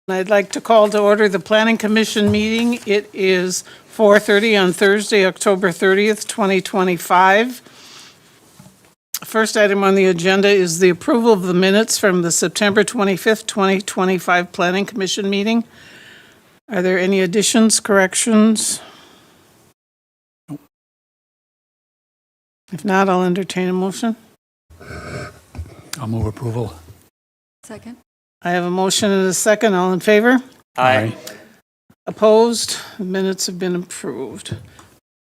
I'd like to call to order the Planning Commission meeting. It is 4:30 on Thursday, October 30th, 2025. First item on the agenda is the approval of the minutes from the September 25th, 2025 Planning Commission meeting. Are there any additions, corrections? If not, I'll entertain a motion. I'll move approval. Second. I have a motion and a second. All in favor? Aye. Opposed? The minutes have been approved.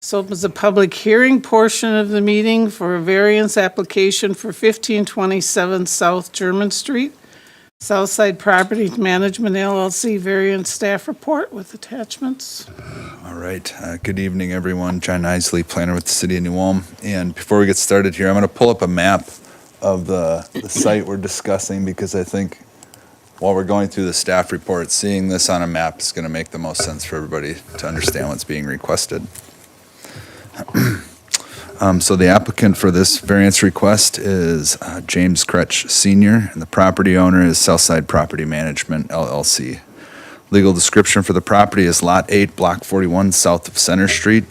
This opens the public hearing portion of the meeting for a variance application for 1527 South German Street, Southside Property Management LLC variance staff report with attachments. All right. Good evening, everyone. John Isley, planner with the City of New Ulm. And before we get started here, I'm going to pull up a map of the site we're discussing because I think while we're going through the staff report, seeing this on a map is going to make the most sense for everybody to understand what's being requested. So the applicant for this variance request is James Kretsch Sr., and the property owner is Southside Property Management LLC. Legal description for the property is Lot 8, Block 41, south of Center Street,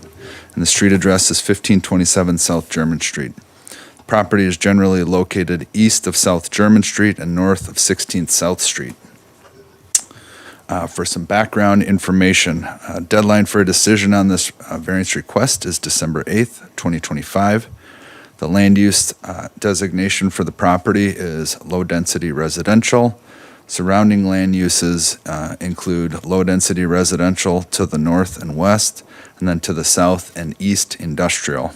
and the street address is 1527 South German Street. The property is generally located east of South German Street and north of 16th South Street. For some background information, deadline for a decision on this variance request is December 8th, 2025. The land use designation for the property is low-density residential. Surrounding land uses include low-density residential to the north and west, and then to the south and east industrial.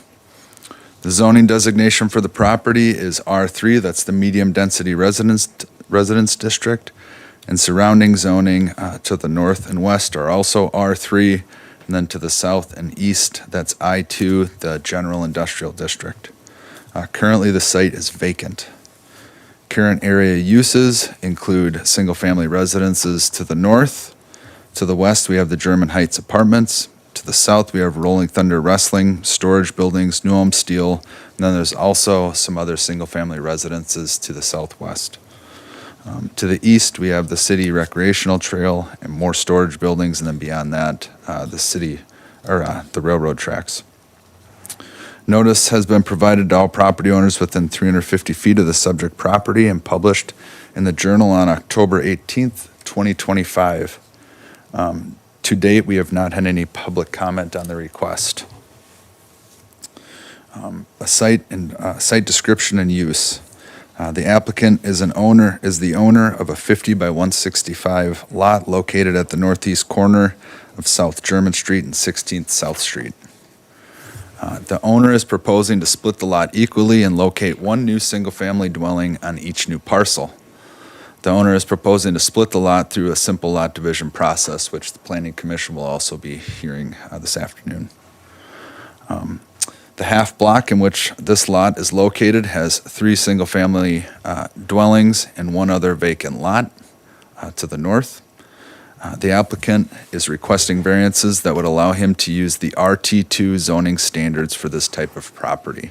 The zoning designation for the property is R3, that's the medium-density residence district, and surrounding zoning to the north and west are also R3, and then to the south and east, that's I2, the general industrial district. Currently, the site is vacant. Current area uses include single-family residences to the north. To the west, we have the German Heights Apartments. To the south, we have Rolling Thunder Wrestling, storage buildings, New Ulm Steel, and then there's also some other single-family residences to the southwest. To the east, we have the city recreational trail and more storage buildings, and then beyond that, the railroad tracks. Notice has been provided to all property owners within 350 feet of the subject property and published in the Journal on October 18th, 2025. To date, we have not had any public comment on the request. A site description and use. The applicant is the owner of a 50 by 165 lot located at the northeast corner of South German Street and 16th South Street. The owner is proposing to split the lot equally and locate one new single-family dwelling on each new parcel. The owner is proposing to split the lot through a simple lot division process, which the Planning Commission will also be hearing this afternoon. The half block in which this lot is located has 3 single-family dwellings and one other vacant lot to the north. The applicant is requesting variances that would allow him to use the RT2 zoning standards for this type of property.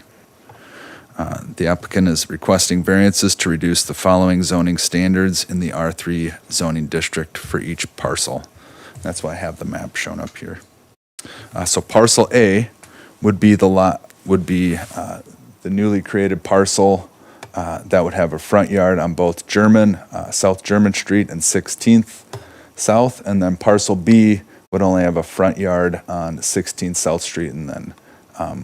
The applicant is requesting variances to reduce the following zoning standards in the R3 zoning district for each parcel. That's why I have the map shown up here. So parcel A would be the newly created parcel that would have a front yard on both South German Street and 16th South, and then parcel B would only have a front yard on 16th South Street, and then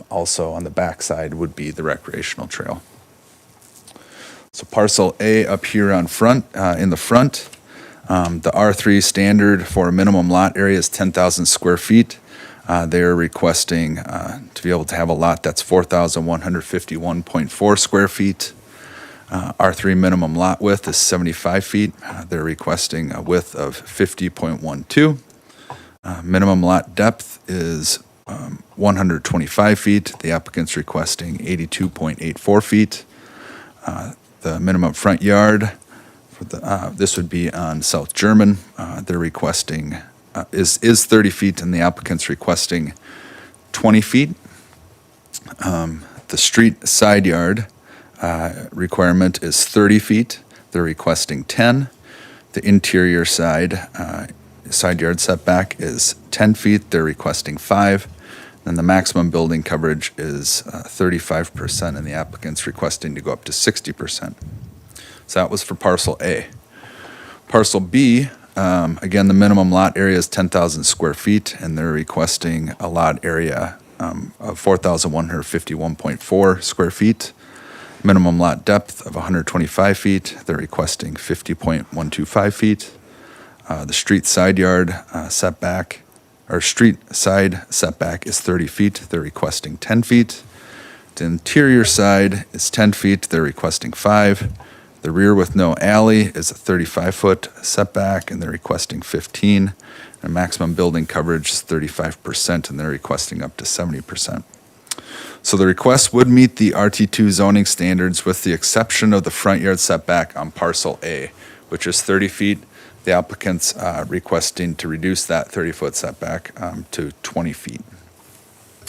also on the back side would be the recreational trail. So parcel A up here in the front, the R3 standard for a minimum lot area is 10,000 square feet. They're requesting to be able to have a lot that's 4,151.4 square feet. R3 minimum lot width is 75 feet. They're requesting a width of 50.12. Minimum lot depth is 125 feet. The applicant's requesting 82.84 feet. The minimum front yard, this would be on South German. They're requesting is 30 feet, and the applicant's requesting 20 feet. The street side yard requirement is 30 feet. They're requesting 10. The interior side yard setback is 10 feet. They're requesting 5. And the maximum building coverage is 35%, and the applicant's requesting to go up to 60%. So that was for parcel A. Parcel B, again, the minimum lot area is 10,000 square feet, and they're requesting a lot area of 4,151.4 square feet. Minimum lot depth of 125 feet. They're requesting 50.125 feet. The street side yard setback, or street side setback is 30 feet. They're requesting 10 feet. The interior side is 10 feet. They're requesting 5. The rear with no alley is a 35-foot setback, and they're requesting 15. And maximum building coverage is 35%, and they're requesting up to 70%. So the request would meet the RT2 zoning standards with the exception of the front yard setback on parcel A, which is 30 feet. The applicant's requesting to reduce that 30-foot setback to 20 feet.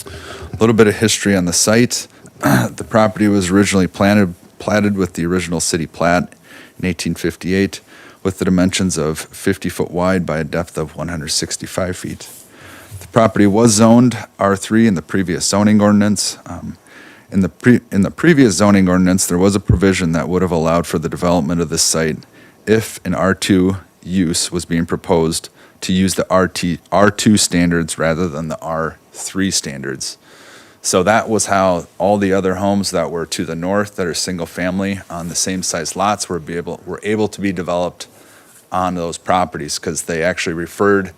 A little bit of history on the site. The property was originally platted with the original city plat in 1858 with the dimensions of 50 foot wide by a depth of 165 feet. The property was zoned R3 in the previous zoning ordinance. In the previous zoning ordinance, there was a provision that would have allowed for the development of this site if an R2 use was being proposed to use the R2 standards rather than the R3 standards. So that was how all the other homes that were to the north that are single family on the same size lots were able to be developed on those properties, because they actually referred,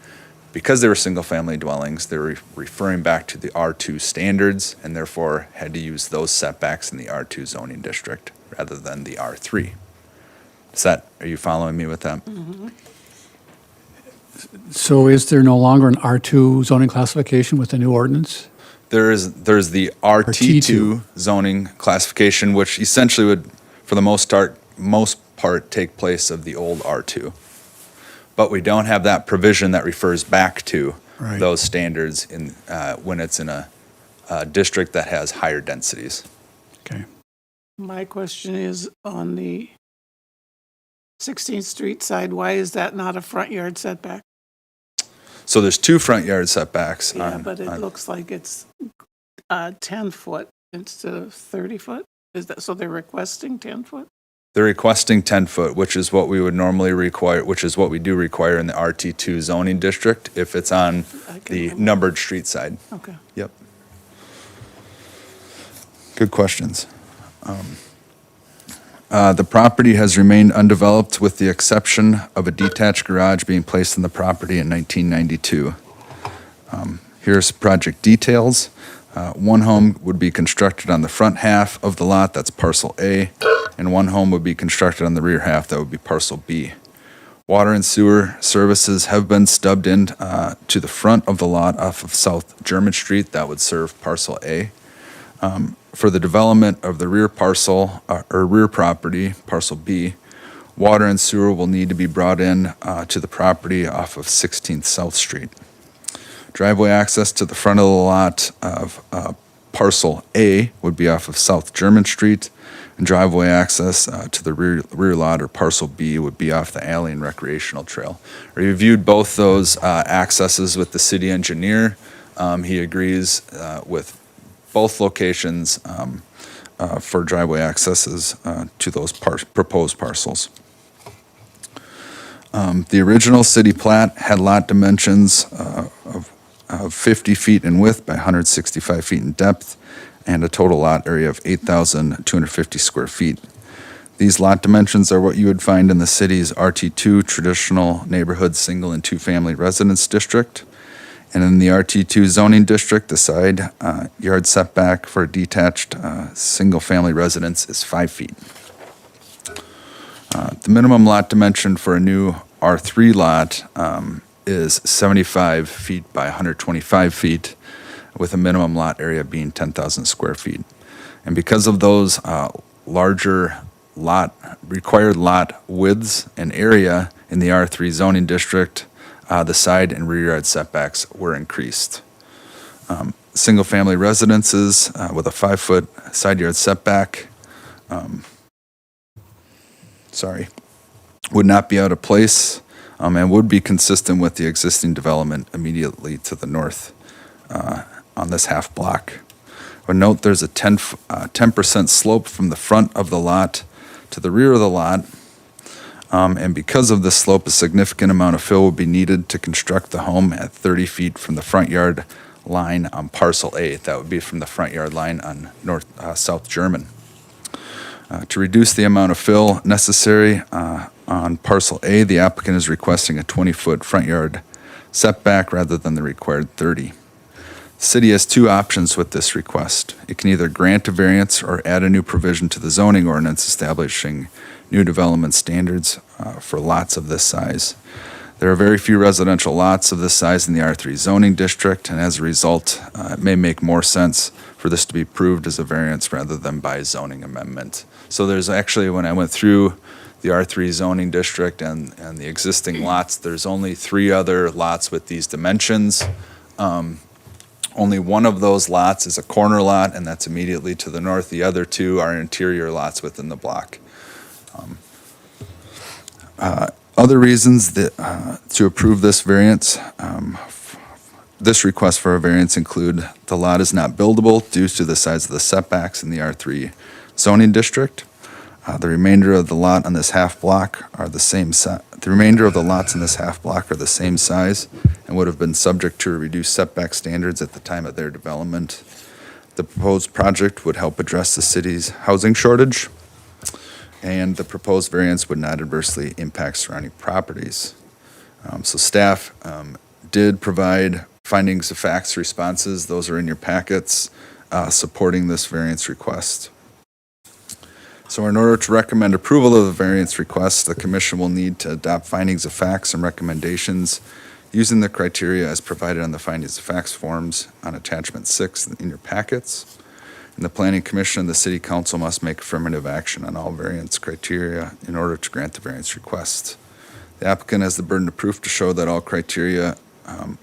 because they were single family dwellings, they were referring back to the R2 standards and therefore had to use those setbacks in the R2 zoning district rather than the R3. Are you following me with that? So is there no longer an R2 zoning classification with the new ordinance? There's the RT2 zoning classification, which essentially would, for the most part, take place of the old R2. But we don't have that provision that refers back to Right. those standards when it's in a district that has higher densities. Okay. My question is on the 16th Street side, why is that not a front yard setback? So there's 2 front yard setbacks. Yeah, but it looks like it's 10 foot instead of 30 foot. Is that, so they're requesting 10 foot? They're requesting 10 foot, which is what we would normally require, which is what we do require in the RT2 zoning district if it's on the numbered street side. Okay. Yep. Good questions. The property has remained undeveloped with the exception of a detached garage being placed in the property in 1992. Here's project details. One home would be constructed on the front half of the lot, that's parcel A, and one home would be constructed on the rear half, that would be parcel B. Water and sewer services have been stubbed in to the front of the lot off of South German Street, that would serve parcel A. For the development of the rear parcel, or rear property, parcel B, water and sewer will need to be brought in to the property off of 16th South Street. Driveway access to the front of the lot of parcel A would be off of South German Street, and driveway access to the rear lot or parcel B would be off the alley and recreational trail. I reviewed both those accesses with the city engineer. He agrees with both locations for driveway accesses to those proposed parcels. The original city plat had lot dimensions of 50 feet in width by 165 feet in depth and a total lot area of 8,250 square feet. These lot dimensions are what you would find in the city's RT2 traditional neighborhood single and two-family residence district. And in the RT2 zoning district, the side yard setback for a detached single-family residence is 5 feet. The minimum lot dimension for a new R3 lot is 75 feet by 125 feet, with a minimum lot area being 10,000 square feet. And because of those larger required lot widths and area in the R3 zoning district, the side and rear yard setbacks were increased. Single-family residences with a 5-foot side yard setback, would not be out of place and would be consistent with the existing development immediately to the north on this half block. I would note there's a 10% slope from the front of the lot to the rear of the lot. And because of this slope, a significant amount of fill would be needed to construct the home at 30 feet from the front yard line on parcel A. That would be from the front yard line on South German. To reduce the amount of fill necessary on parcel A, the applicant is requesting a 20-foot front yard setback rather than the required 30. The city has two options with this request. It can either grant a variance or add a new provision to the zoning ordinance establishing new development standards for lots of this size. There are very few residential lots of this size in the R3 zoning district, and as a result, it may make more sense for this to be approved as a variance rather than by zoning amendment. So there's actually, when I went through the R3 zoning district and the existing lots, there's only 3 other lots with these dimensions. Only one of those lots is a corner lot, and that's immediately to the north. The other 2 are interior lots within the block. Other reasons that, to approve this variance, this request for a variance include the lot is not buildable due to the size of the setbacks in the R3 zoning district. The remainder of the lot on this half block are the same the remainder of the lots in this half block are the same size and would have been subject to reduced setback standards at the time of their development. The proposed project would help address the city's housing shortage, and the proposed variance would not adversely impact surrounding properties. So staff did provide findings of facts responses. Those are in your packets supporting this variance request. So in order to recommend approval of the variance request, the commission will need to adopt findings of facts and recommendations using the criteria as provided on the findings of facts forms on attachment 6 in your packets. And the Planning Commission and the City Council must make affirmative action on all variance criteria in order to grant the variance request. The applicant has the burden of proof to show that all criteria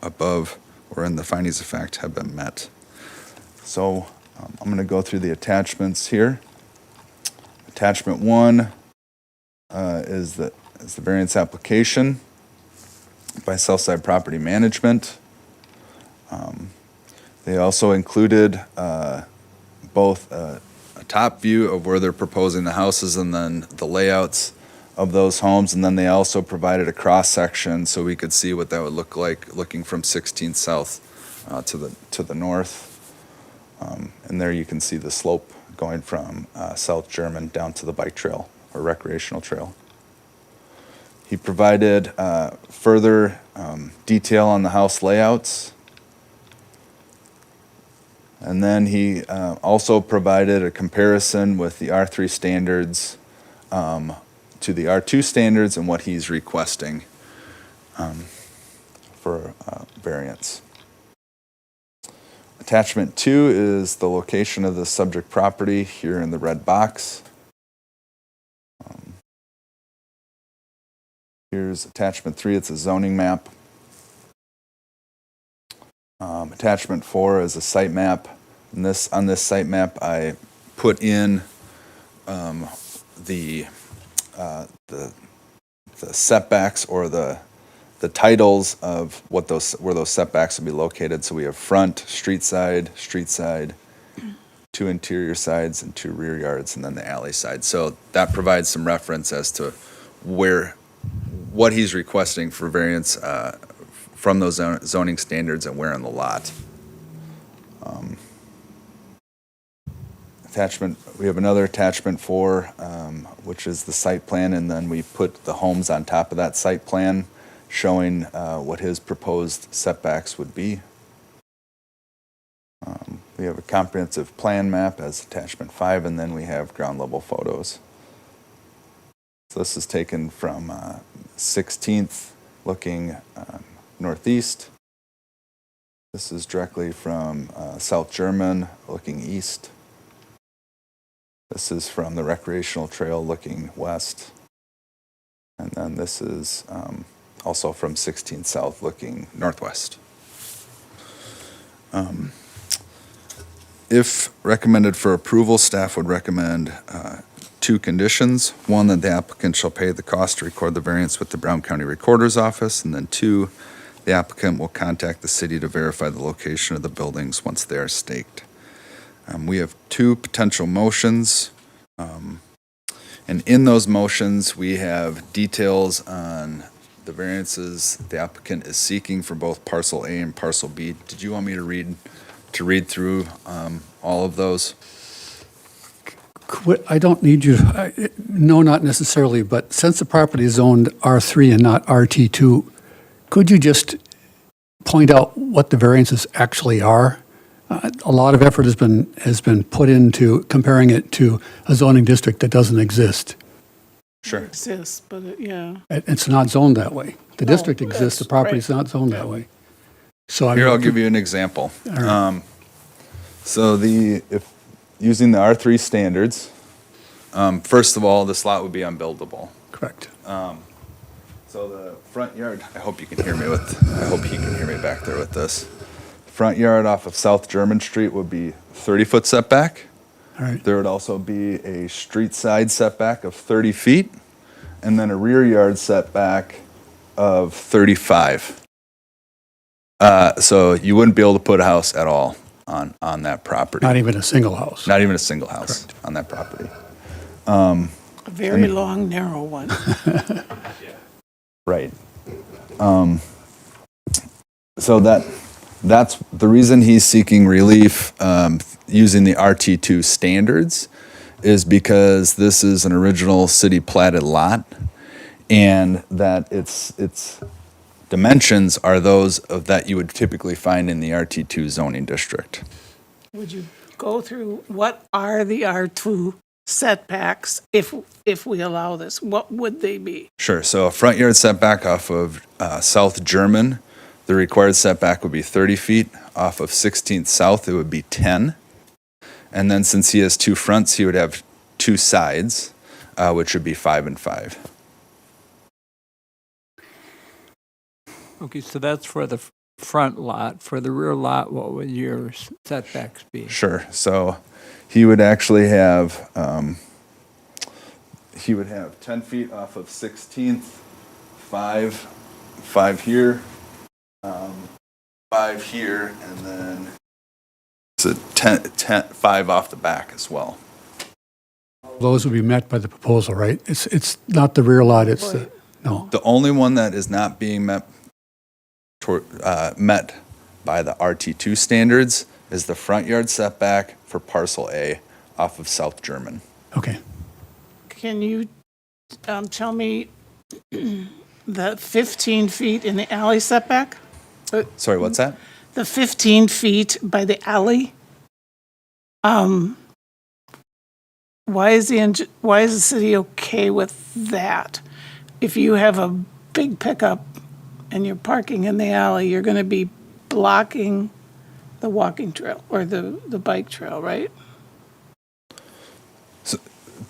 above or in the findings of fact have been met. So I'm going to go through the attachments here. Attachment 1 is the variance application by Southside Property Management. They also included both a top view of where they're proposing the houses and then the layouts of those homes. And then they also provided a cross section so we could see what that would look like looking from 16th South to the north. And there you can see the slope going from South German down to the bike trail or recreational trail. He provided further detail on the house layouts. And then he also provided a comparison with the R3 standards to the R2 standards and what he's requesting for variance. Attachment 2 is the location of the subject property here in the red box. Here's attachment 3, it's a zoning map. Attachment 4 is a site map. And on this site map, I put in the setbacks or the titles of where those setbacks will be located. So we have front, street side, 2 interior sides, and 2 rear yards, and then the alley side. So that provides some reference as to what he's requesting for variance from those zoning standards and where in the lot. We have another attachment 4, which is the site plan, and then we put the homes on top of that site plan, showing what his proposed setbacks would be. We have a comprehensive plan map as attachment 5, and then we have ground level photos. So this is taken from 16th looking northeast. This is directly from South German looking east. This is from the recreational trail looking west. And then this is also from 16th South looking northwest. If recommended for approval, staff would recommend two conditions. One, that the applicant shall pay the cost to record the variance with the Brown County Recorder's Office. And then two, the applicant will contact the city to verify the location of the buildings once they are staked. We have two potential motions. And in those motions, we have details on the variances the applicant is seeking for both parcel A and parcel B. Did you want me to read through all of those? I don't need you, no, not necessarily, but since the property is zoned R3 and not RT2, could you just point out what the variances actually are? A lot of effort has been put into comparing it to a zoning district that doesn't exist. Sure. Exists, but yeah. It's not zoned that way. The No, district exists, the that's property's right. not zoned that way. So I Here, I'll mean, give you an example. right. So if using the R3 standards, first of all, this lot would be unbuildable. correct. So the front yard, I hope he can hear me back there with this. Front yard off of South German Street would be 30-foot setback. All right. There would also be a street side setback of 30 feet, and then a rear yard setback of 35. So you wouldn't be able to put a house at all on that property. Not even a single house. Not even a single house on that property. A very long, narrow one. Right. So that's the reason he's seeking relief using the RT2 standards is because this is an original city platted lot, and that its dimensions are those that you would typically find in the RT2 zoning district. Would you go through what are the R2 setbacks if we allow this? What would they be? Sure. So a front yard setback off of South German, the required setback would be 30 feet. Off of 16th South, it would be 10. And then since he has two fronts, he would have two sides, which would be 5 and 5. Okay, so that's for the front lot. For the rear lot, what would your setbacks be? Sure. So he would actually have 10 feet off of 16th, 5 here, 5 here, and then it's a 5 off the back as well. Those would be met by the proposal, right? It's not the rear lot, it's the, no. The only one that is not being met by the RT2 standards is the front yard setback for parcel A off of South German. Okay. Can you tell me the 15 feet in the alley setback? Sorry, what's that? The 15 feet by the alley? Why is the city okay with that? If you have a big pickup and you're parking in the alley, you're going to be blocking the walking trail or the bike trail, right?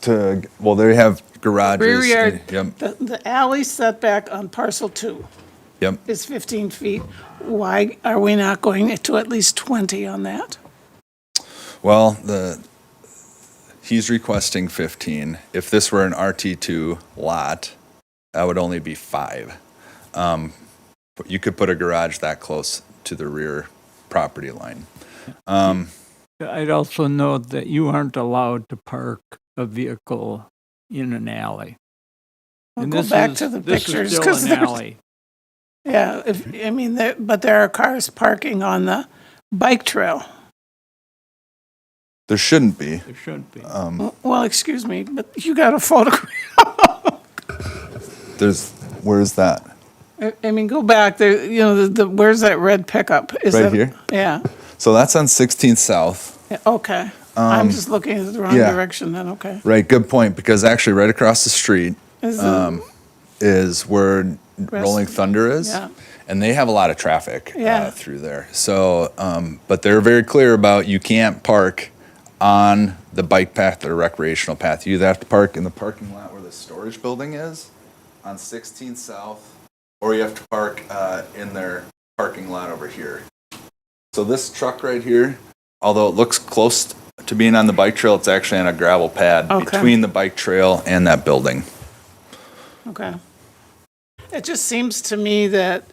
They have garages. Rear yard, Yep. the alley setback on parcel 2 Yep. is 15 feet. Why are we not going to at least 20 on that? Well, he's requesting 15. If this were an RT2 lot, that would only be 5. But you could put a garage that close to the rear property line. I'd also note that you aren't allowed to park a vehicle in an alley. We'll And go this back is- to the this is pictures, still 'cause an there's- alley. Yeah, but there are cars parking on the bike trail. There shouldn't be. There shouldn't be. Well, excuse me, but you got a photograph. Where's that? I mean, go back there, where's that red pickup? Is Right that- here? Yeah, So that's on 16th South. yeah, okay. I'm just looking at the wrong yeah. direction then, okay. Right, good point, because actually right across the street Is the- is where Rolling Thunder is. Yeah. And they have a lot of traffic Yeah. through there. So, but they're very clear about you can't park on the bike path or recreational path. You either have to park in the parking lot where the storage building is on 16th South, or you have to park in their parking lot over here. So this truck right here, although it looks close to being on the bike trail, it's actually on a gravel pad Okay. between the bike trail and that building. Okay. It just seems to me that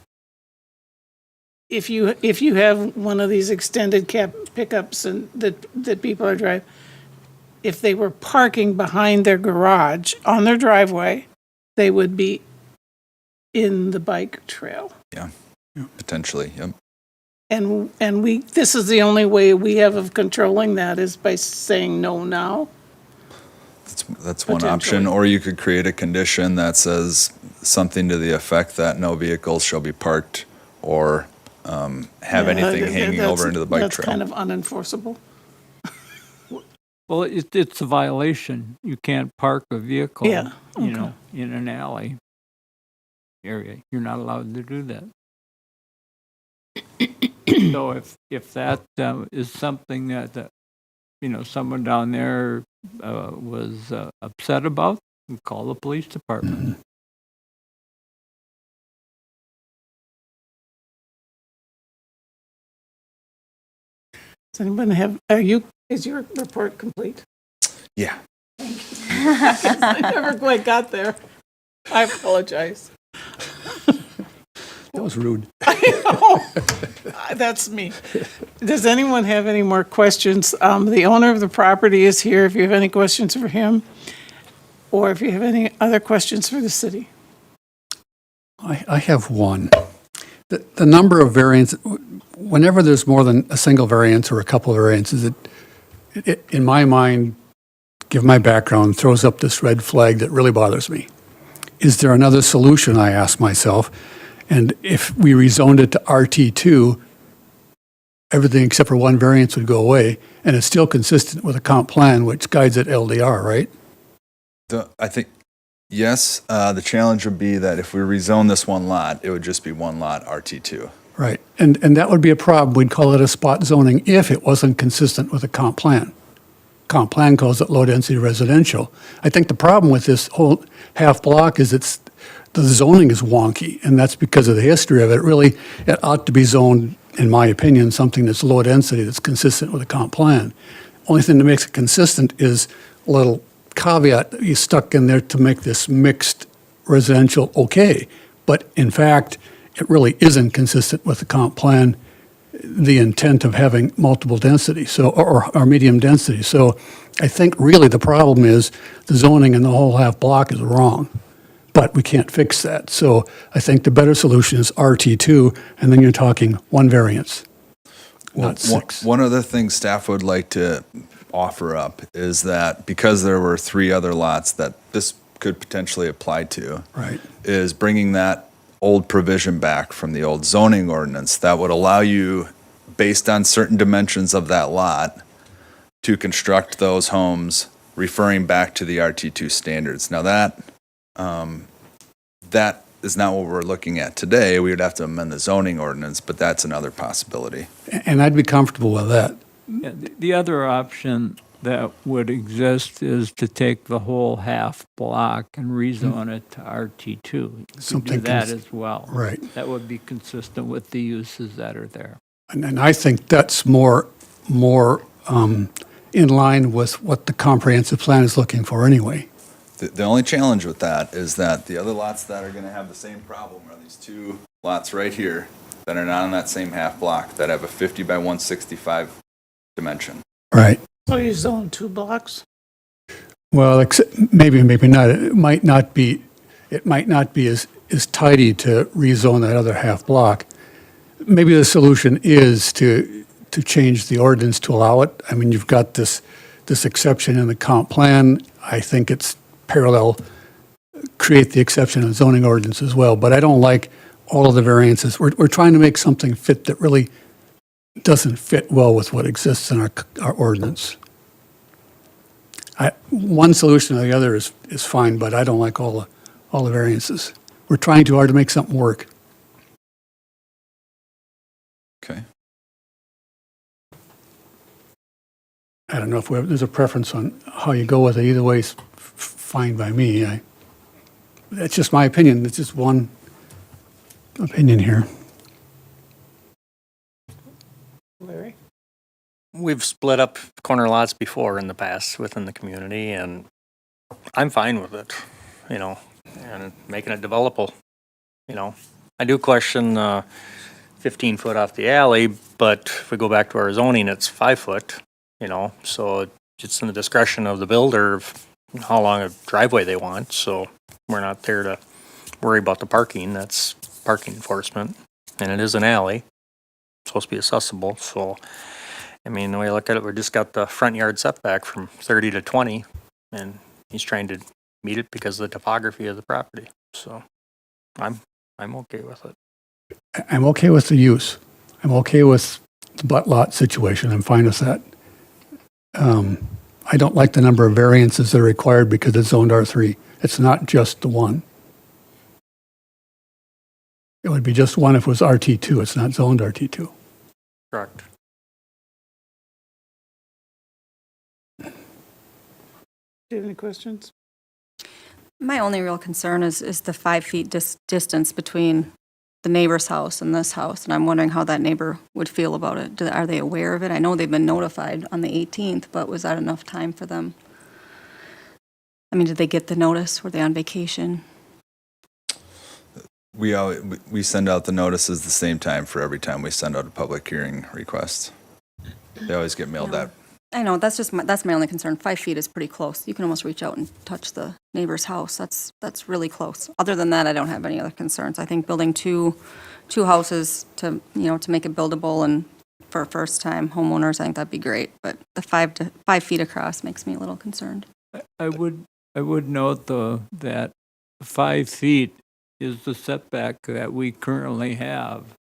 if you have one of these extended cab pickups and that people are driving, if they were parking behind their garage on their driveway, they would be in the bike trail. Yeah, potentially, yep. And this is the only way we have of controlling that is by saying no now. That's one option, or you could create a condition that says something to the effect that no vehicles shall be parked or have anything hanging over into the bike That's trail. kind of unenforceable. Well, it's a violation. You can't park a vehicle, Yeah, you okay. know, in an alley area. You're not allowed to do that. So if that is something that you know, someone down there was upset about, you call the police department. Does anyone have, is your report complete? Yeah. I never quite got there. I apologize. That was rude. That's me. Does anyone have any more questions? The owner of the property is here if you have any questions for him, or if you have any other questions for the city. I have one. The number of variants, whenever there's more than a single variance or a couple of variances, it, in my mind, given my background, throws up this red flag that really bothers me. Is there another solution, I ask myself? And if we rezoned it to RT2, everything except for one variance would go away, and it's still consistent with a comp plan, which guides at LDR, right? I think, yes, the challenge would be that if we rezone this one lot, it would just be one lot RT2. Right. And that would be a problem. We'd call it a spot zoning if it wasn't consistent with a comp plan. Comp plan calls it low-density residential. I think the problem with this whole half block is the zoning is wonky, and that's because of the history of it. Really, it ought to be zoned, in my opinion, something that's low density, that's consistent with a comp plan. Only thing that makes it consistent is a little caveat that you stuck in there to make this mixed residential okay. But in fact, it really isn't consistent with the comp plan, the intent of having multiple density, so or medium density. So I think really the problem is the zoning in the whole half block is wrong, but we can't fix that. So I think the better solution is RT2, and then you're talking one variance, not six. One of the things staff would like to offer up is that because there were 3 other lots that this could potentially apply to, Right. is bringing that old provision back from the old zoning ordinance that would allow you, based on certain dimensions of that lot, to construct those homes referring back to the RT2 standards. Now that is not what we're looking at today. We would have to amend the zoning ordinance, but that's another possibility. And I'd be comfortable with that. Yeah, the other option that would exist is to take the whole half block and rezone it to RT2. You could do Something that as well. Right. That would be consistent with the uses that are there. And I think that's more in line with what the comprehensive plan is looking for anyway. The only challenge with that is that the other lots that are going to have the same problem are these 2 lots right here that are not on that same half block that have a 50 by 165 dimension. Right. So you zone 2 blocks? Well, maybe not. It might not be as tidy to rezone that other half block. Maybe the solution is to change the ordinance to allow it. I mean, you've got this exception in the comp plan. I think it's parallel, create the exception in zoning ordinance as well. But I don't like all of the variances. We're trying to make something fit that really doesn't fit well with what exists in our ordinance. One solution or the other is fine, but I don't like all the variances. We're trying too hard to make something work. Okay. I don't know if there's a preference on how you go with it. Either way is fine by me. That's just my opinion. It's just one opinion here. Larry? we've split up corner lots before in the past within the community, and I'm fine with it, you know, and making it developable, you know. I do question 15 foot off the alley, but if we go back to our zoning, it's 5 foot, you know, so it's in the discretion of the builder of how long a driveway they want, so we're not there to worry about the parking. That's parking enforcement, and it is an alley, supposed to be accessible, so, I mean, the way I look at it, we just got the front yard setback from 30 to 20, and he's trying to meet it because of the topography of the property, so I'm okay with it. I'm okay with the use. I'm okay with the butt lot situation. I'm fine with that. I don't like the number of variances that are required because it's zoned R3. It's not just the one. It would be just one if it was RT2. It's not zoned RT2. Correct. Do you have any questions? My only real concern is the 5 feet distance between the neighbor's house and this house, and I'm wondering how that neighbor would feel about it. Are they aware of it? I know they've been notified on the 18th, but was that enough time for them? I mean, did they get the notice? Were they on vacation? We send out the notices the same time for every time we send out a public hearing request. They always get mailed out. I know, that's my only concern. 5 feet is pretty close. You can almost reach out and touch the neighbor's house. That's really close. Other than that, I don't have any other concerns. I think building two houses to make it buildable and for first time homeowners, I think that'd be great. But the 5 feet across makes me a little concerned. I would note though that 5 feet is the setback that we currently have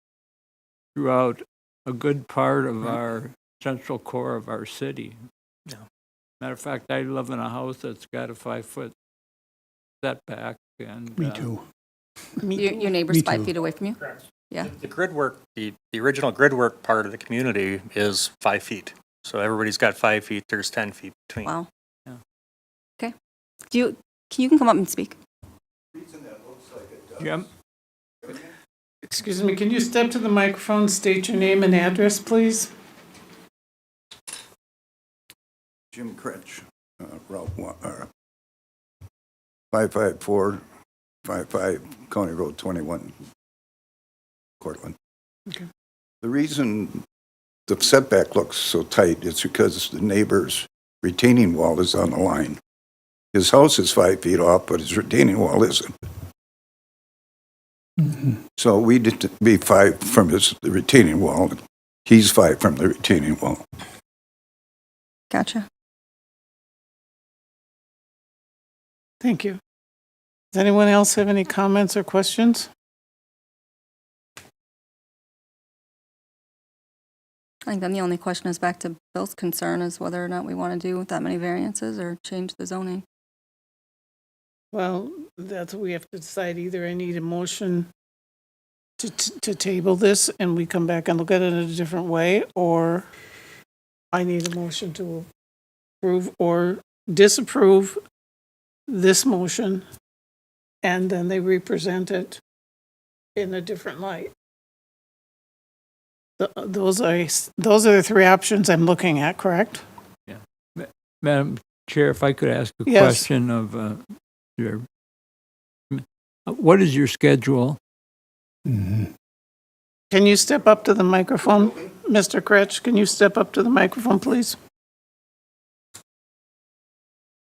throughout a good part of our central core of our city. Yeah. Matter of fact, I live in a house that's got a 5 foot setback, and Me too. Your neighbor's Me 5 too. feet away from you? Yeah. The grid work, the original grid work part of the community is 5 feet. So everybody's got 5 feet, there's 10 feet between. Wow. Yeah. Okay. You can come up and speak. Jim, Excuse me, can you step to the microphone, state your name and address, please? Jim Critch, Route 55455 County Road 21, Cortland. Okay. The reason the setback looks so tight is because the neighbor's retaining wall is on the line. His house is 5 feet off, but his retaining wall isn't. So we need to be 5 from the retaining wall. He's 5 from the retaining wall. Gotcha. Thank you. Does anyone else have any comments or questions? I think then the only question is back to Bill's concern is whether or not we want to do that many variances or change the zoning. Well, that's what we have to decide. Either I need a motion to table this and we come back and look at it in a different way, or I need a motion to approve or disapprove this motion, and then they represent it in a different light. Those are the 3 options I'm looking at, correct? Madam Chair, if I could ask a Yes. question of your, what is your schedule? Mhm. Can you step up to the microphone, Mr. Critch? Can you step up to the microphone, please?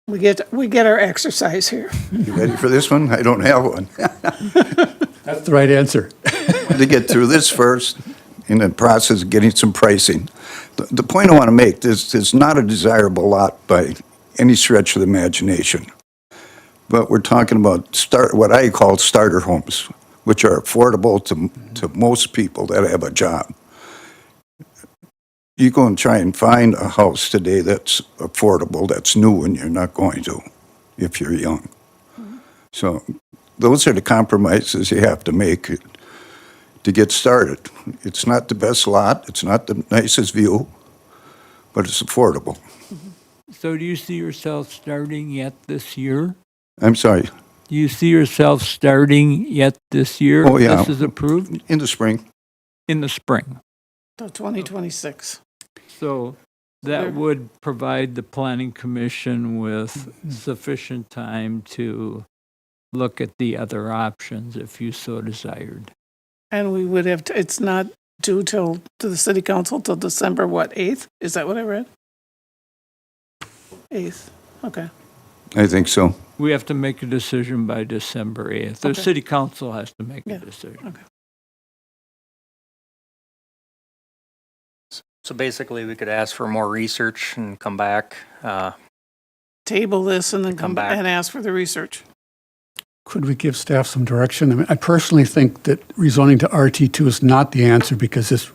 We get our exercise here. You ready for this one? I don't have one. That's the right answer. To get through this first, in the process of getting some pricing. The point I want to make, this is not a desirable lot by any stretch of the imagination. But we're talking about what I call starter homes, which are affordable to most people that have a job. You go and try and find a house today that's affordable, that's new, and you're not going to if you're young. So those are the compromises you have to make to get started. It's not the best lot, it's not the nicest view, but it's affordable. So do you see yourself starting yet this year? I'm sorry, Do you see yourself starting yet this year? Oh, yeah. This is approved in the spring. in the spring. So 2026. So That would provide the planning commission with sufficient time to look at the other options if you so desired. And we would have, it's not due to the city council till December, what, 8th? Is that what I read? 8th, okay. I think so. We have to make a decision by December 8th. The Okay. city council has to make Yeah, a decision. okay. So basically, we could ask for more research and come back. Table this and then Come come back back. and ask for the research. Could we give staff some direction? I mean, I personally think that rezoning to RT2 is not the answer because this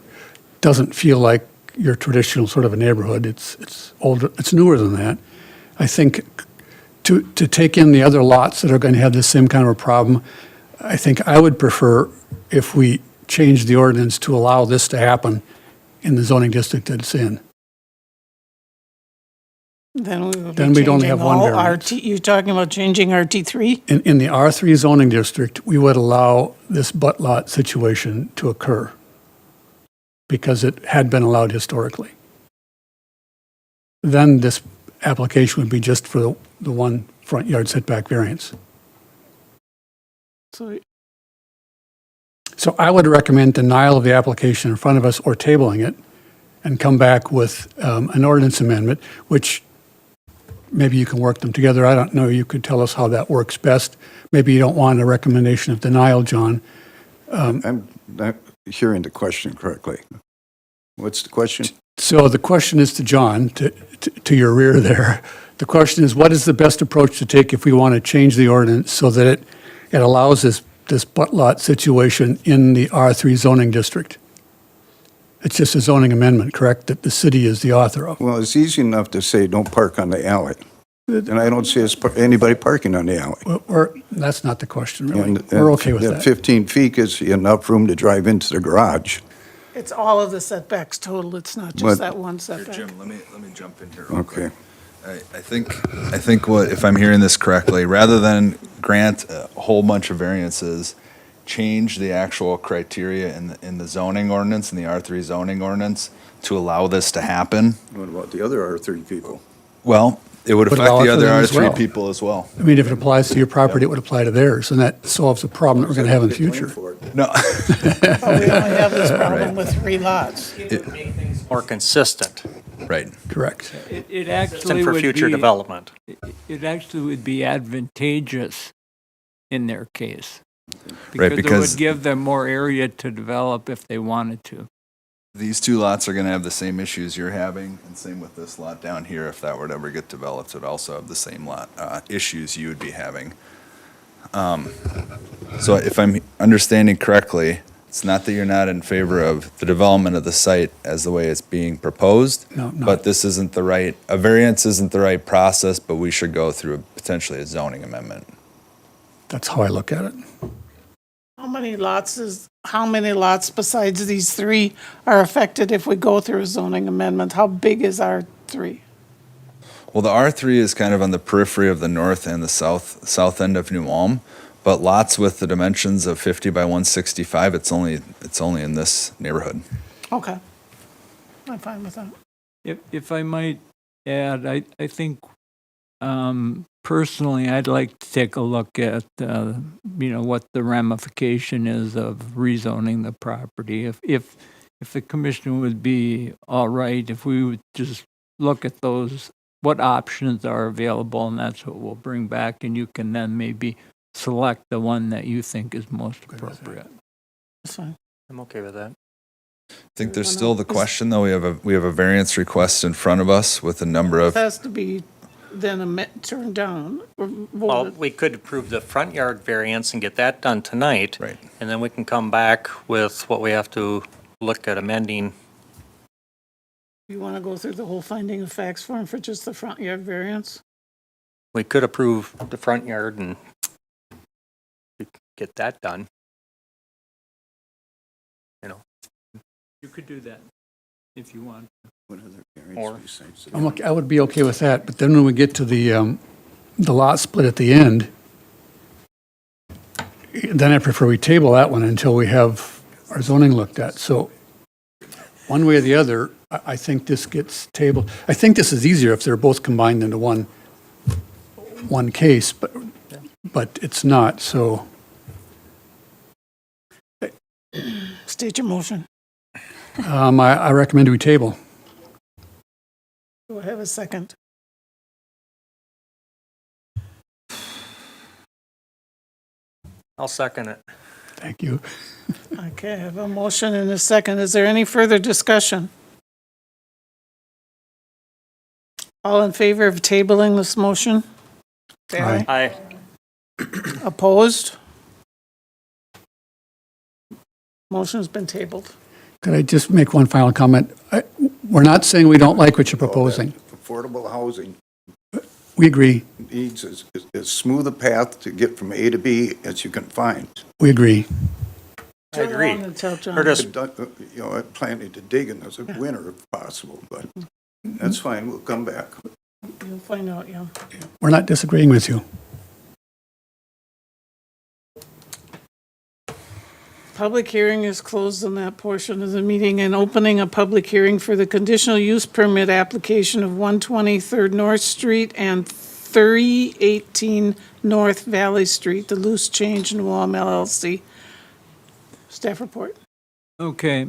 doesn't feel like your traditional sort of a neighborhood. It's older, it's newer than that. I think to take in the other lots that are going to have the same kind of a problem, I think I would prefer if we change the ordinance to allow this to happen in the zoning district that it's in. Then we would be Then we'd only changing have one all variance. RT, you're talking about changing RT3? In the R3 zoning district, we would allow this butt lot situation to occur because it had been allowed historically. Then this application would be just for the one front yard setback variance. So So I would recommend denial of the application in front of us or tabling it and come back with an ordinance amendment, which maybe you can work them together. I don't know. You could tell us how that works best. Maybe you don't want a recommendation of denial, John. I'm not hearing the question correctly. What's the question? So the question is to John, to your rear there. The question is, what is the best approach to take if we want to change the ordinance so that it allows this butt lot situation in the R3 zoning district? It's just a zoning amendment, correct, that the city is the author of? Well, it's easy enough to say, don't park on the alley. And I don't see anybody parking on the alley. That's not the question, really. And We're okay with that. 15 feet is enough room to drive into the garage. it's all of the setbacks total, it's not But- just that one setback. Jim, let me jump in here real Okay. quick. I think what, if I'm hearing this correctly, rather than grant a whole bunch of variances, change the actual criteria in the zoning ordinance, in the R3 zoning ordinance, to allow this to happen. What about the other R3 people? Well, it would Would affect allow the it for other them as R3 well. people as well. I mean, if it applies to your property, it would apply to theirs, and that solves a problem that we're going to have in the future. No, But we only have this problem with 3 lots. More consistent right. Correct. It actually and for would future be, development. it actually would be advantageous in their case. Right, Because it because- would give them more area to develop if they wanted to. These two lots are going to have the same issues you're having, and same with this lot down here. If that were to ever get developed, it would also have the same lot issues you would be having. So if I'm understanding correctly, it's not that you're not in favor of the development of the site as the way it's being proposed, No, not- but this isn't the right, a variance isn't the right process, but we should go through potentially a zoning amendment. That's how I look at it. How many lots besides these 3 are affected if we go through a zoning amendment? How big is R3? Well, the R3 is kind of on the periphery of the north and the south end of New Ulm, but lots with the dimensions of 50 by 165, it's only in this neighborhood. Okay. I'm fine with that. If I might add, I think personally, I'd like to take a look at, what the ramification is of rezoning the property. If the commission would be all right, if we would just look at those, what options are available, and that's what we'll bring back, and you can then maybe select the one that you think is most appropriate. That's fine. I'm okay with that. I think there's still the question, though. We have a variance request in front of us with a number It of, has to be then turned down or Well, voted. we could approve the front yard variance and get that done tonight. right. And then we can come back with what we have to look at amending. You want to go through the whole finding of facts form for just the front yard variance? We could approve the front yard and get that done. You could do that if you want. Or- I would be okay with that, but then when we get to the lot split at the end, then I prefer we table that one until we have our zoning looked at. So one way or the other, I think this gets tabled. I think this is easier if they're both combined into one case, but it's not, so. State your motion. I recommend we table. Do I have a second? I'll second it. Thank you. Okay, I have a motion and a second. Is there any further discussion? All in favor of tabling this motion? Say aye. Aye. Opposed? Motion's been tabled. Could I just make one final comment? We're not saying we don't like what you're proposing. Affordable housing We agree. needs as smooth a path to get from A to B as you can find. We agree. I agree. Turn around and tell John. Or just, I'm planning to dig in this winter if possible, but that's fine, we'll come back. You'll find out, yeah. We're not disagreeing with you. Public hearing is closed on that portion of the meeting and opening a public hearing for the conditional use permit application of 123rd North Street and 318 North Valley Street, the Loose Change New Ulm LLC. Staff report. Okay,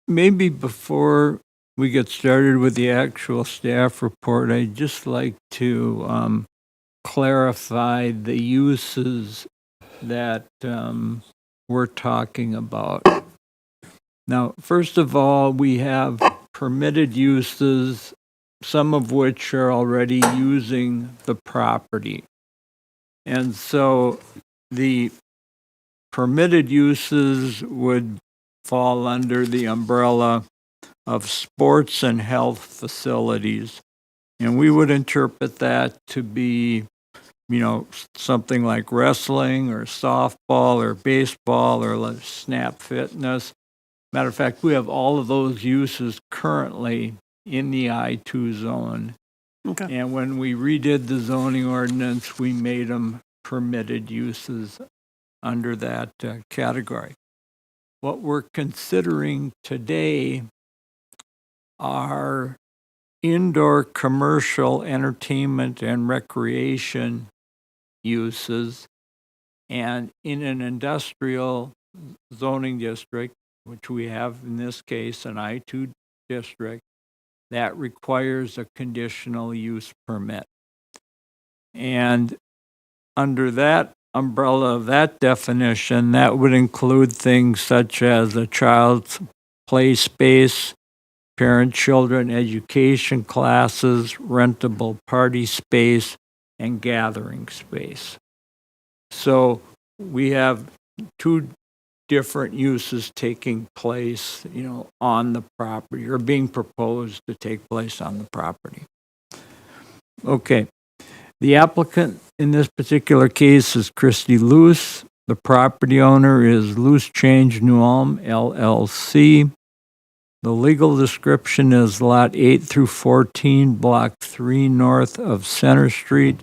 maybe before we get started with the actual staff report, I'd just like to clarify the uses that we're talking about. Now, first of all, we have permitted uses, some of which are already using the property. And so the permitted uses would fall under the umbrella of sports and health facilities. And we would interpret that to be, something like wrestling or softball or baseball or like Snap Fitness. Matter of fact, we have all of those uses currently in the I-2 zone. Okay. And when we redid the zoning ordinance, we made them permitted uses under that category. What we're considering today are indoor commercial entertainment and recreation uses, and in an industrial zoning district, which we have in this case an I-2 district, that requires a conditional use permit. And under that umbrella of that definition, that would include things such as a child's play space, parent-children education classes, rentable party space, and gathering space. So we have two different uses taking place, on the property or being proposed to take place on the property. Okay. The applicant in this particular case is Christy Luce. The property owner is Loose Change New Ulm, LLC. The legal description is Lot 8 through 14, Block 3 north of Center Street.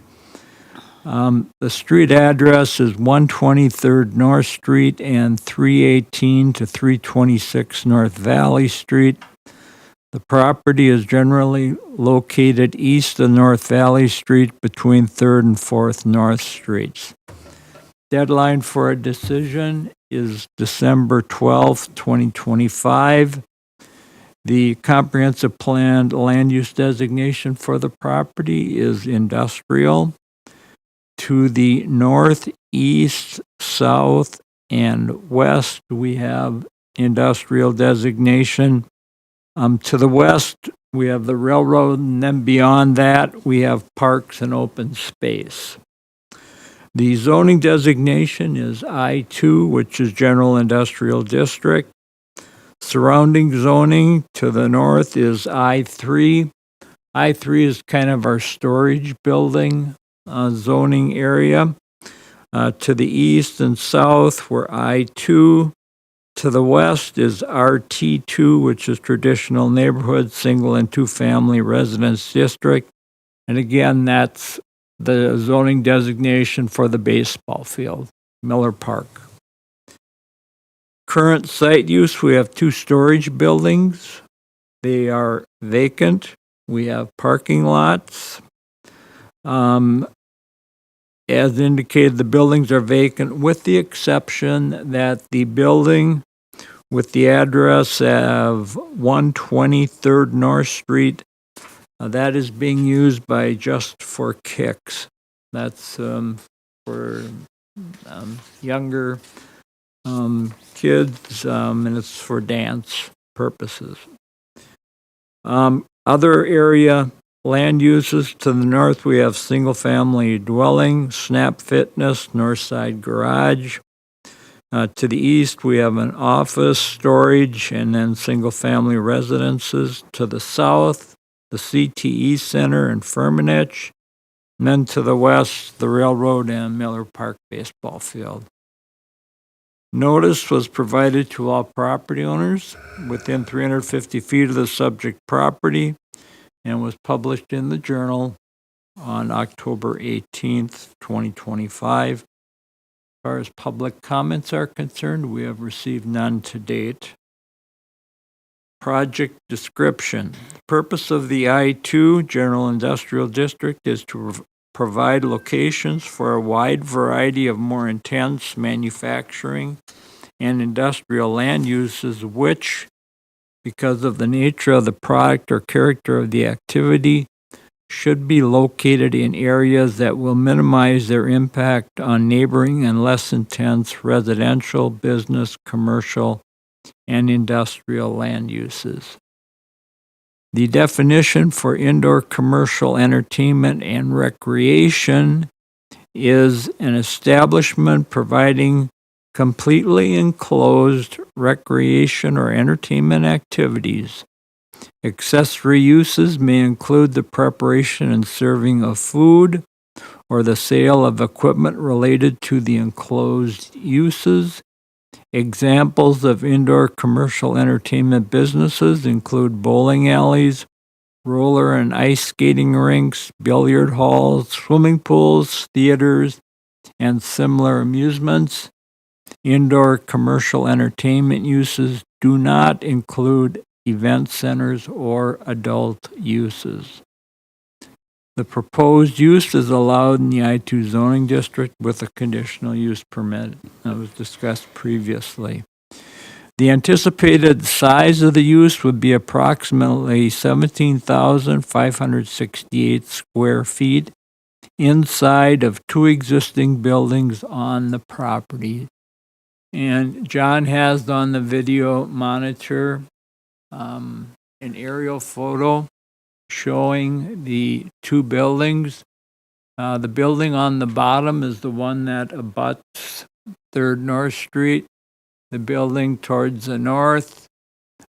The street address is 123rd North Street and 318 to 326 North Valley Street. The property is generally located east of North Valley Street between 3rd and 4th North Streets. Deadline for a decision is December 12th, 2025. The comprehensive plan land use designation for the property is industrial. To the north, east, south, and west, we have industrial designation. To the west, we have the railroad, and then beyond that, we have parks and open space. The zoning designation is I-2, which is General Industrial District. Surrounding zoning to the north is I-3. I-3 is kind of our storage building zoning area. To the east and south, we're I-2. To the west is RT2, which is Traditional Neighborhood Single and Two Family Residence District. And again, that's the zoning designation for the baseball field, Miller Park. Current site use, we have two storage buildings. They are vacant. We have parking lots. As indicated, the buildings are vacant with the exception that the building with the address of 120 3rd North Street, that is being used by Just for Kicks. That's for younger kids, and it's for dance purposes. Other area land uses to the north, we have single-family dwelling, Snap Fitness, Northside Garage. To the east, we have an office, storage, and then single-family residences. To the south, the CTE Center in Firmenich. And then to the west, the railroad and Miller Park baseball field. Notice was provided to all property owners within 350 feet of the subject property and was published in the Journal on October 18th, 2025. As far as public comments are concerned, we have received none to date. Project description. The purpose of the I-2 General Industrial District is to provide locations for a wide variety of more intense manufacturing and industrial land uses which, because of the nature of the product or character of the activity, should be located in areas that will minimize their impact on neighboring and less intense residential, business, commercial, and industrial land uses. The definition for indoor commercial entertainment and recreation is an establishment providing completely enclosed recreation or entertainment activities. Accessory uses may include the preparation and serving of food or the sale of equipment related to the enclosed uses. Examples of indoor commercial entertainment businesses include bowling alleys, roller and ice skating rinks, billiard halls, swimming pools, theaters, and similar amusements. Indoor commercial entertainment uses do not include event centers or adult uses. The proposed use is allowed in the I-2 zoning district with a conditional use permit that was discussed previously. The anticipated size of the use would be approximately 17,568 square feet inside of 2 existing buildings on the property. And John has on the video monitor an aerial photo showing the 2 buildings. The building on the bottom is the one that abuts 3rd North Street. The building towards the north,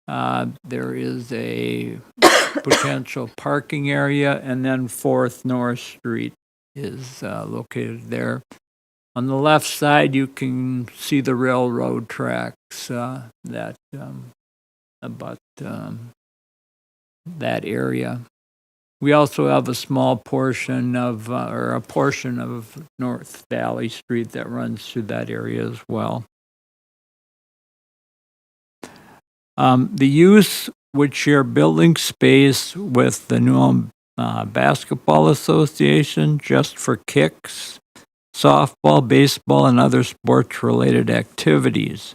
there is a potential parking area, and then 4th North Street is located there. On the left side, you can see the railroad tracks that abut that area. We also have a small portion of, or a portion of North Valley Street that runs through that area as well. The use would share building space with the New Ulm Basketball Association, Just for Kicks, softball, baseball, and other sports-related activities.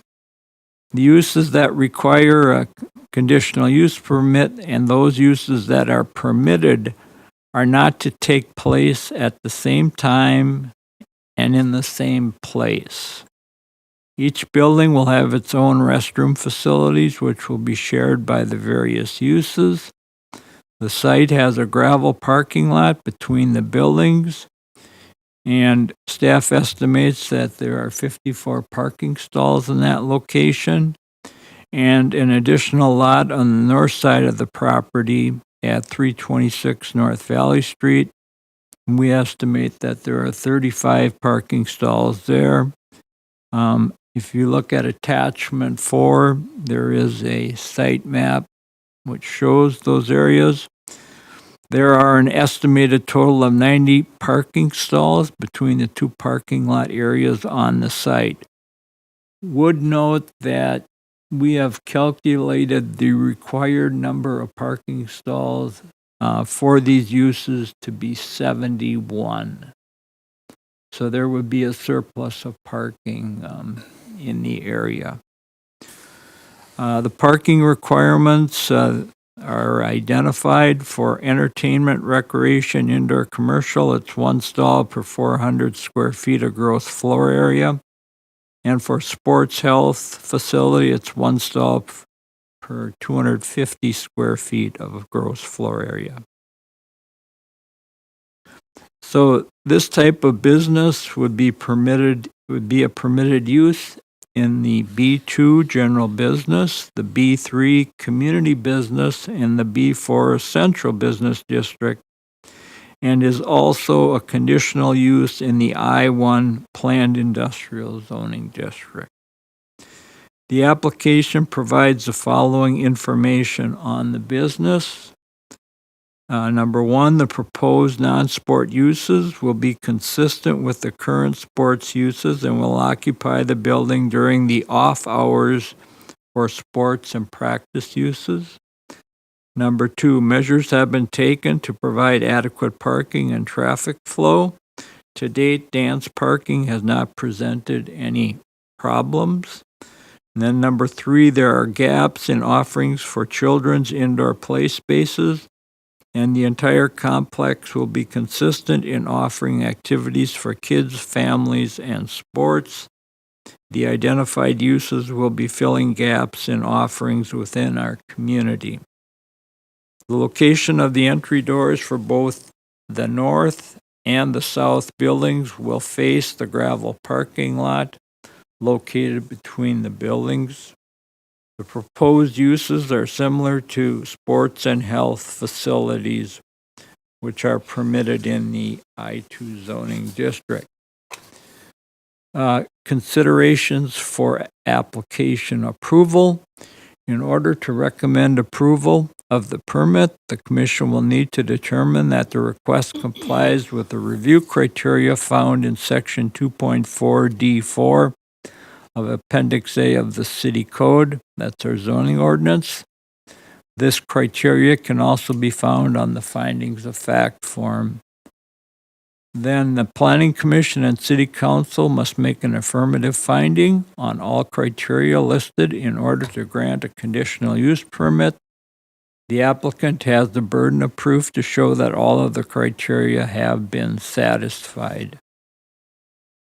The uses that require a conditional use permit and those uses that are permitted are not to take place at the same time and in the same place. Each building will have its own restroom facilities, which will be shared by the various uses. The site has a gravel parking lot between the buildings, and staff estimates that there are 54 parking stalls in that location, and an additional lot on the north side of the property at 326 North Valley Street. We estimate that there are 35 parking stalls there. If you look at attachment 4, there is a site map which shows those areas. There are an estimated total of 90 parking stalls between the 2 parking lot areas on the site. Would note that we have calculated the required number of parking stalls for these uses to be 71. So there would be a surplus of parking in the area. The parking requirements are identified for entertainment, recreation, indoor commercial. It's 1 stall per 400 square feet of gross floor area. And for sports health facility, it's 1 stall per 250 square feet of gross floor area. So this type of business would be a permitted use in the B2 general business, the B3 community business, and the B4 central business district, and is also a conditional use in the I1 planned industrial zoning district. The application provides the following information on the business. Number 1, the proposed non-sport uses will be consistent with the current sports uses and will occupy the building during the off hours for sports and practice uses. Number 2, measures have been taken to provide adequate parking and traffic flow. To date, dance parking has not presented any problems. And then number 3, there are gaps in offerings for children's indoor play spaces, and the entire complex will be consistent in offering activities for kids, families, and sports. The identified uses will be filling gaps in offerings within our community. The location of the entry doors for both the north and the south buildings will face the gravel parking lot located between the buildings. The proposed uses are similar to sports and health facilities, which are permitted in the I2 zoning district. Considerations for application approval. In order to recommend approval of the permit, the commission will need to determine that the request complies with the review criteria found in section 2.4D4 of Appendix A of the City Code. That's our zoning ordinance. This criteria can also be found on the findings of fact form. Then the Planning Commission and City Council must make an affirmative finding on all criteria listed in order to grant a conditional use permit. The applicant has the burden of proof to show that all of the criteria have been satisfied.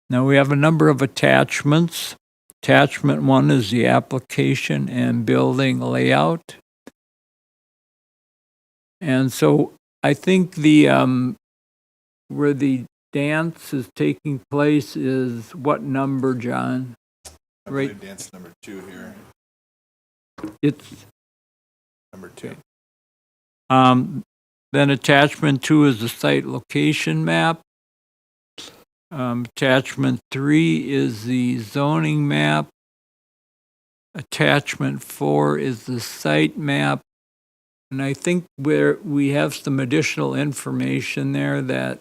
Now we have a number of attachments. Attachment 1 is the application and building layout. And so I think the where the dance is taking place is what number, John? I Right. believe dance number 2 here. It's Number 2. then attachment 2 is the site location map. Attachment 3 is the zoning map. Attachment 4 is the site map. And I think where we have some additional information there that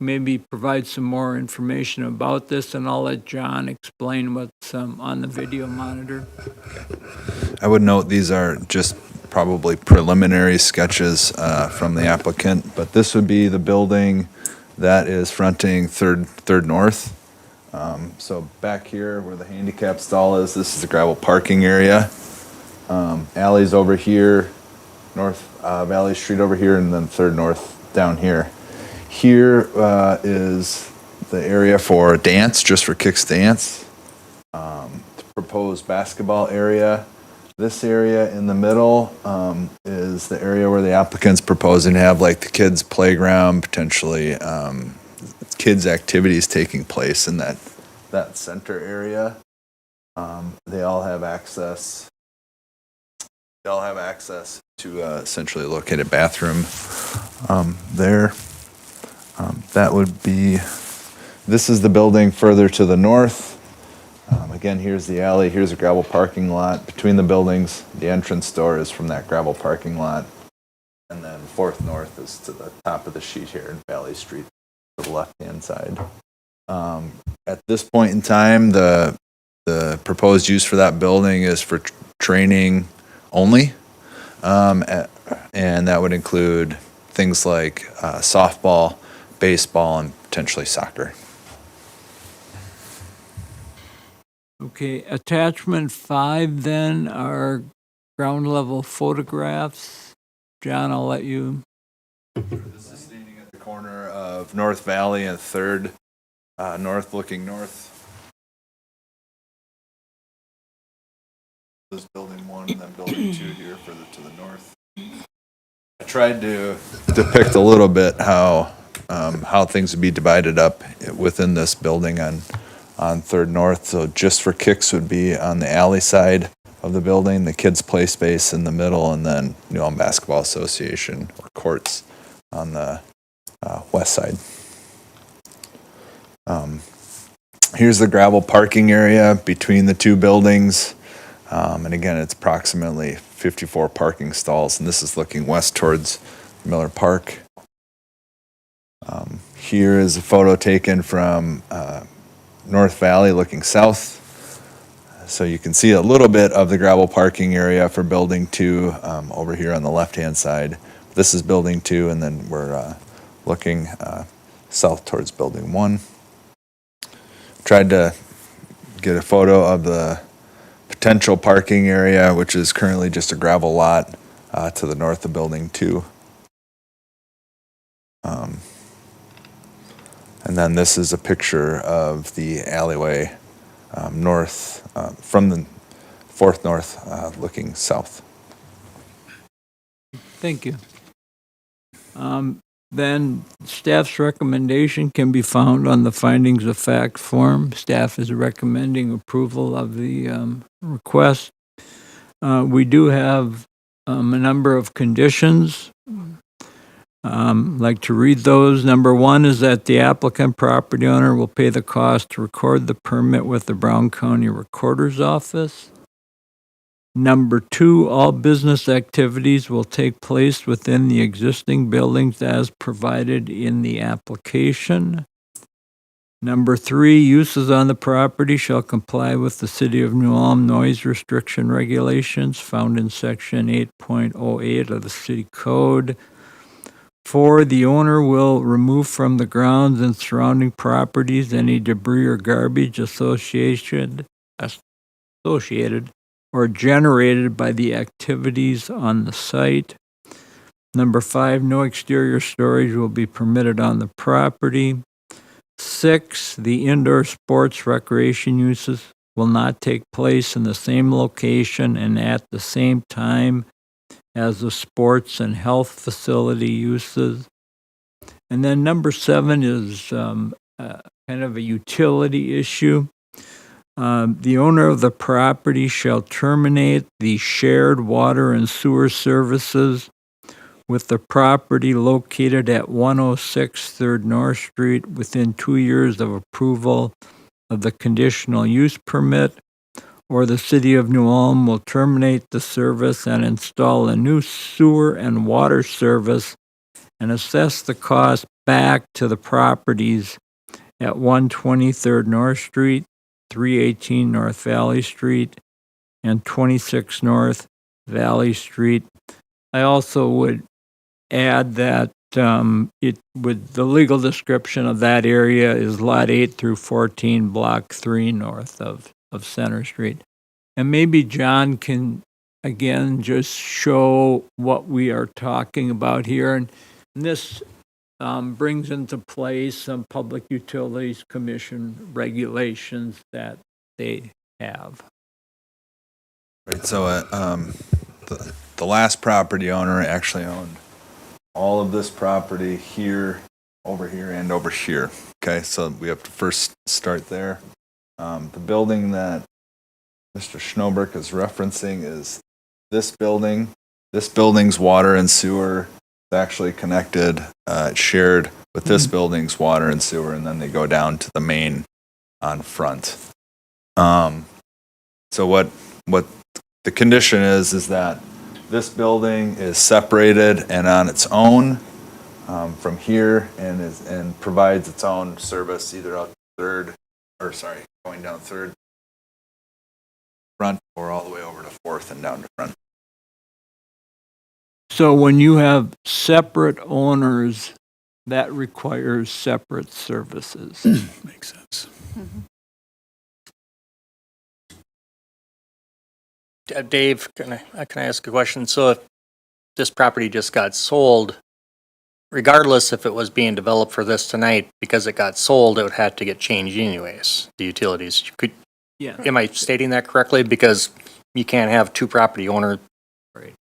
maybe provide some more information about this, and I'll let John explain what's on the video monitor. I would note these are just probably preliminary sketches from the applicant, but this would be the building that is fronting Third North. So back here where the handicap stall is, this is the gravel parking area. Alley's over here, North Valley Street over here, and then Third North down here. Here is the area for dance, just for Kicks Dance. Proposed basketball area. This area in the middle is the area where the applicant's proposing to have like the kids' playground, potentially kids' activities taking place in that center area. They all have access. They all have access to a centrally located bathroom there. That would be, this is the building further to the north. Again, here's the alley, here's a gravel parking lot. Between the buildings, the entrance door is from that gravel parking lot. And then Fourth North is to the top of the sheet here in Valley Street, to the left-hand side. At this point in time, the the proposed use for that building is for training only. And that would include things like softball, baseball, and potentially soccer. Okay, attachment 5 then are ground level photographs. John, I'll let you. This is standing at the corner of North Valley and 3rd North, looking north. This building 1 and then building 2 here further to the north. I tried to depict a little bit how things would be divided up within this building on 3rd North. So just for kicks would be on the alley side of the building, the kids' play space in the middle, and then New Ulm Basketball Association or courts on the west side. Here's the gravel parking area between the two buildings. And again, it's approximately 54 parking stalls, and this is looking west towards Miller Park. Here is a photo taken from North Valley looking south. So you can see a little bit of the gravel parking area for Building 2 over here on the left-hand side. This is Building 2, and then we're looking south towards Building 1. Tried to get a photo of the potential parking area, which is currently just a gravel lot to the north of Building 2. And then this is a picture of the alleyway north, from the 4th North looking south. Thank you. Then staff's recommendation can be found on the findings of fact form. Staff is recommending approval of the request. We do have a number of conditions. Like to read those. Number 1 is that the applicant property owner will pay the cost to record the permit with the Brown County Recorder's Office. Number 2, all business activities will take place within the existing buildings as provided in the application. Number 3, uses on the property shall comply with the City of New Ulm noise restriction regulations found in Section 8.08 of the City Code. 4, the owner will remove from the grounds and surrounding properties any debris or garbage associated or generated by the activities on the site. Number 5, no exterior storage will be permitted on the property. 6, the indoor sports recreation uses will not take place in the same location and at the same time as the sports and health facility uses. And then number 7 is kind of a utility issue. The owner of the property shall terminate the shared water and sewer services with the property located at 106 3rd North Street within 2 years of approval of the conditional use permit, or the City of New Ulm will terminate the service and install a new sewer and water service and assess the cost back to the properties at 120 3rd North Street, 318 North Valley Street, and 26 North Valley Street. I also would add that the legal description of that area is Lot 8 through 14, Block 3 north of Center Street. And maybe John can, again, just show what we are talking about here. And this brings into play some Public Utilities Commission regulations that they have. Right, so the last property owner actually owned all of this property here, over here, and over here. Okay, so we have to first start there. The building that Mr. Schnoberg is referencing is this building. This building's water and sewer is actually connected, shared with this building's water and sewer, and then they go down to the main on front. So what the condition is that this building is separated and on its own from here and provides its own service either out going down 3rd front or all the way over to Fourth and down to Front. So when you have separate owners, that requires separate services. Makes sense. Dave, can I ask a question? So if this property just got sold, regardless if it was being developed for this tonight, because it got sold, it would have to get changed anyways, the utilities. Yeah. Am I stating that correctly? Because you can't have two property owners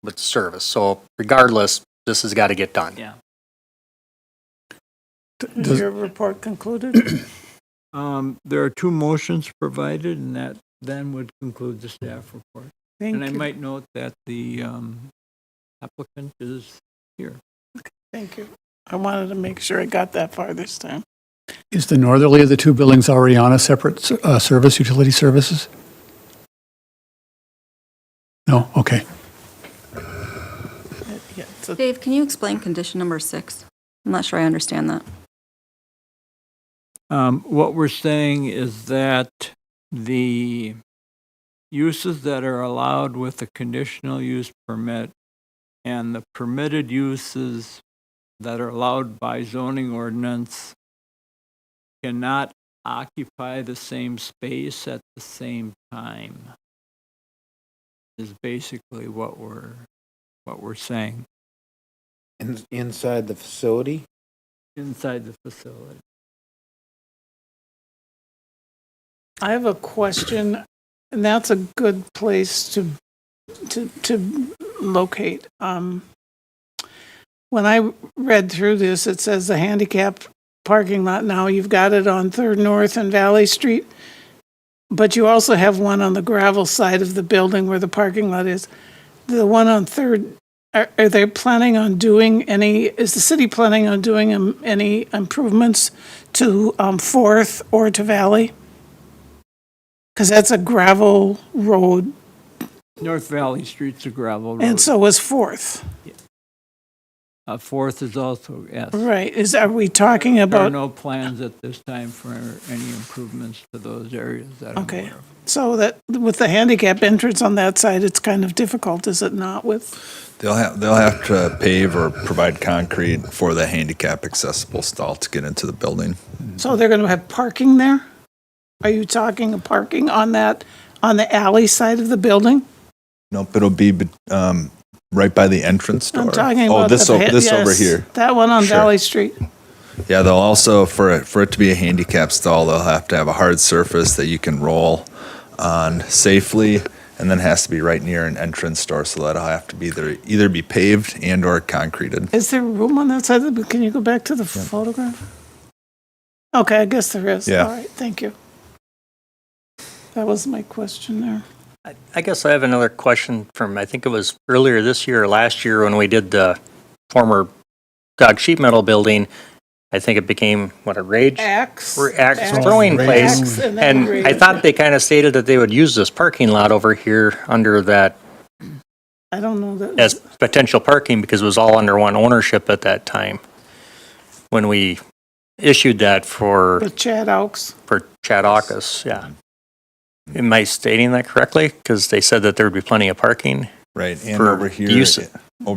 with the service. So regardless, this has got to get done. Yeah. Is your report concluded? There are two motions provided, and that then would conclude the staff report. Thank And I you. might note that the applicant is here. Thank you. I wanted to make sure I got that far this time. Is the northerly of the two buildings already on a separate service, utility services? No? Okay. Yeah, so Dave, can you explain condition number 6? I'm not sure I understand that. What we're saying is that the uses that are allowed with a conditional use permit and the permitted uses that are allowed by zoning ordinance cannot occupy the same space at the same time, is basically what we're saying Inside the facility? inside the facility. I have a question, and that's a good place to locate. When I read through this, it says the handicap parking lot. Now you've got it on 3rd North and Valley Street, but you also have one on the gravel side of the building where the parking lot is. The one on 3rd, are they planning on doing is the city planning on doing any improvements to 4th or to Valley? Because that's a gravel road, North Valley Street's a gravel road. and so was 4th. Fourth is also, yes. Right, are we talking There are about, no plans at this time for any improvements to those areas that I'm okay, aware of. so that, with the handicap entrance on that side, it's kind of difficult, is it not, with, They'll have to pave or provide concrete for the handicap accessible stall to get into the building. so they're gonna have parking there? Are you talking of parking on the alley side of the building? Nope, it'll be right by the entrance door. I'm talking Oh, about this over yes, here. that one on Sure. Valley Street. Yeah, they'll also, for it to be a handicap stall, they'll have to have a hard surface that you can roll on safely, and then it has to be right near an entrance door, so that'll have to be either be paved and or concreted. Is there room on that side? Can you go back to the photograph? Okay, I guess there is. Yeah. All right, thank you. That was my question there. I guess I have another question from, I think it was earlier this year or last year when we did the former Dog Sheep Metal building. I think it became, a rage? Axe. Axe throwing Axe, place. and then And rage. I thought they kind of stated that they would use this parking lot over here under that I don't know that. as potential parking because it was all under one ownership at that time. When we issued that for With Chad Oaks. Chad Aukus, yeah. Am I stating that correctly? Because they said that there would be plenty of parking. Right, and For over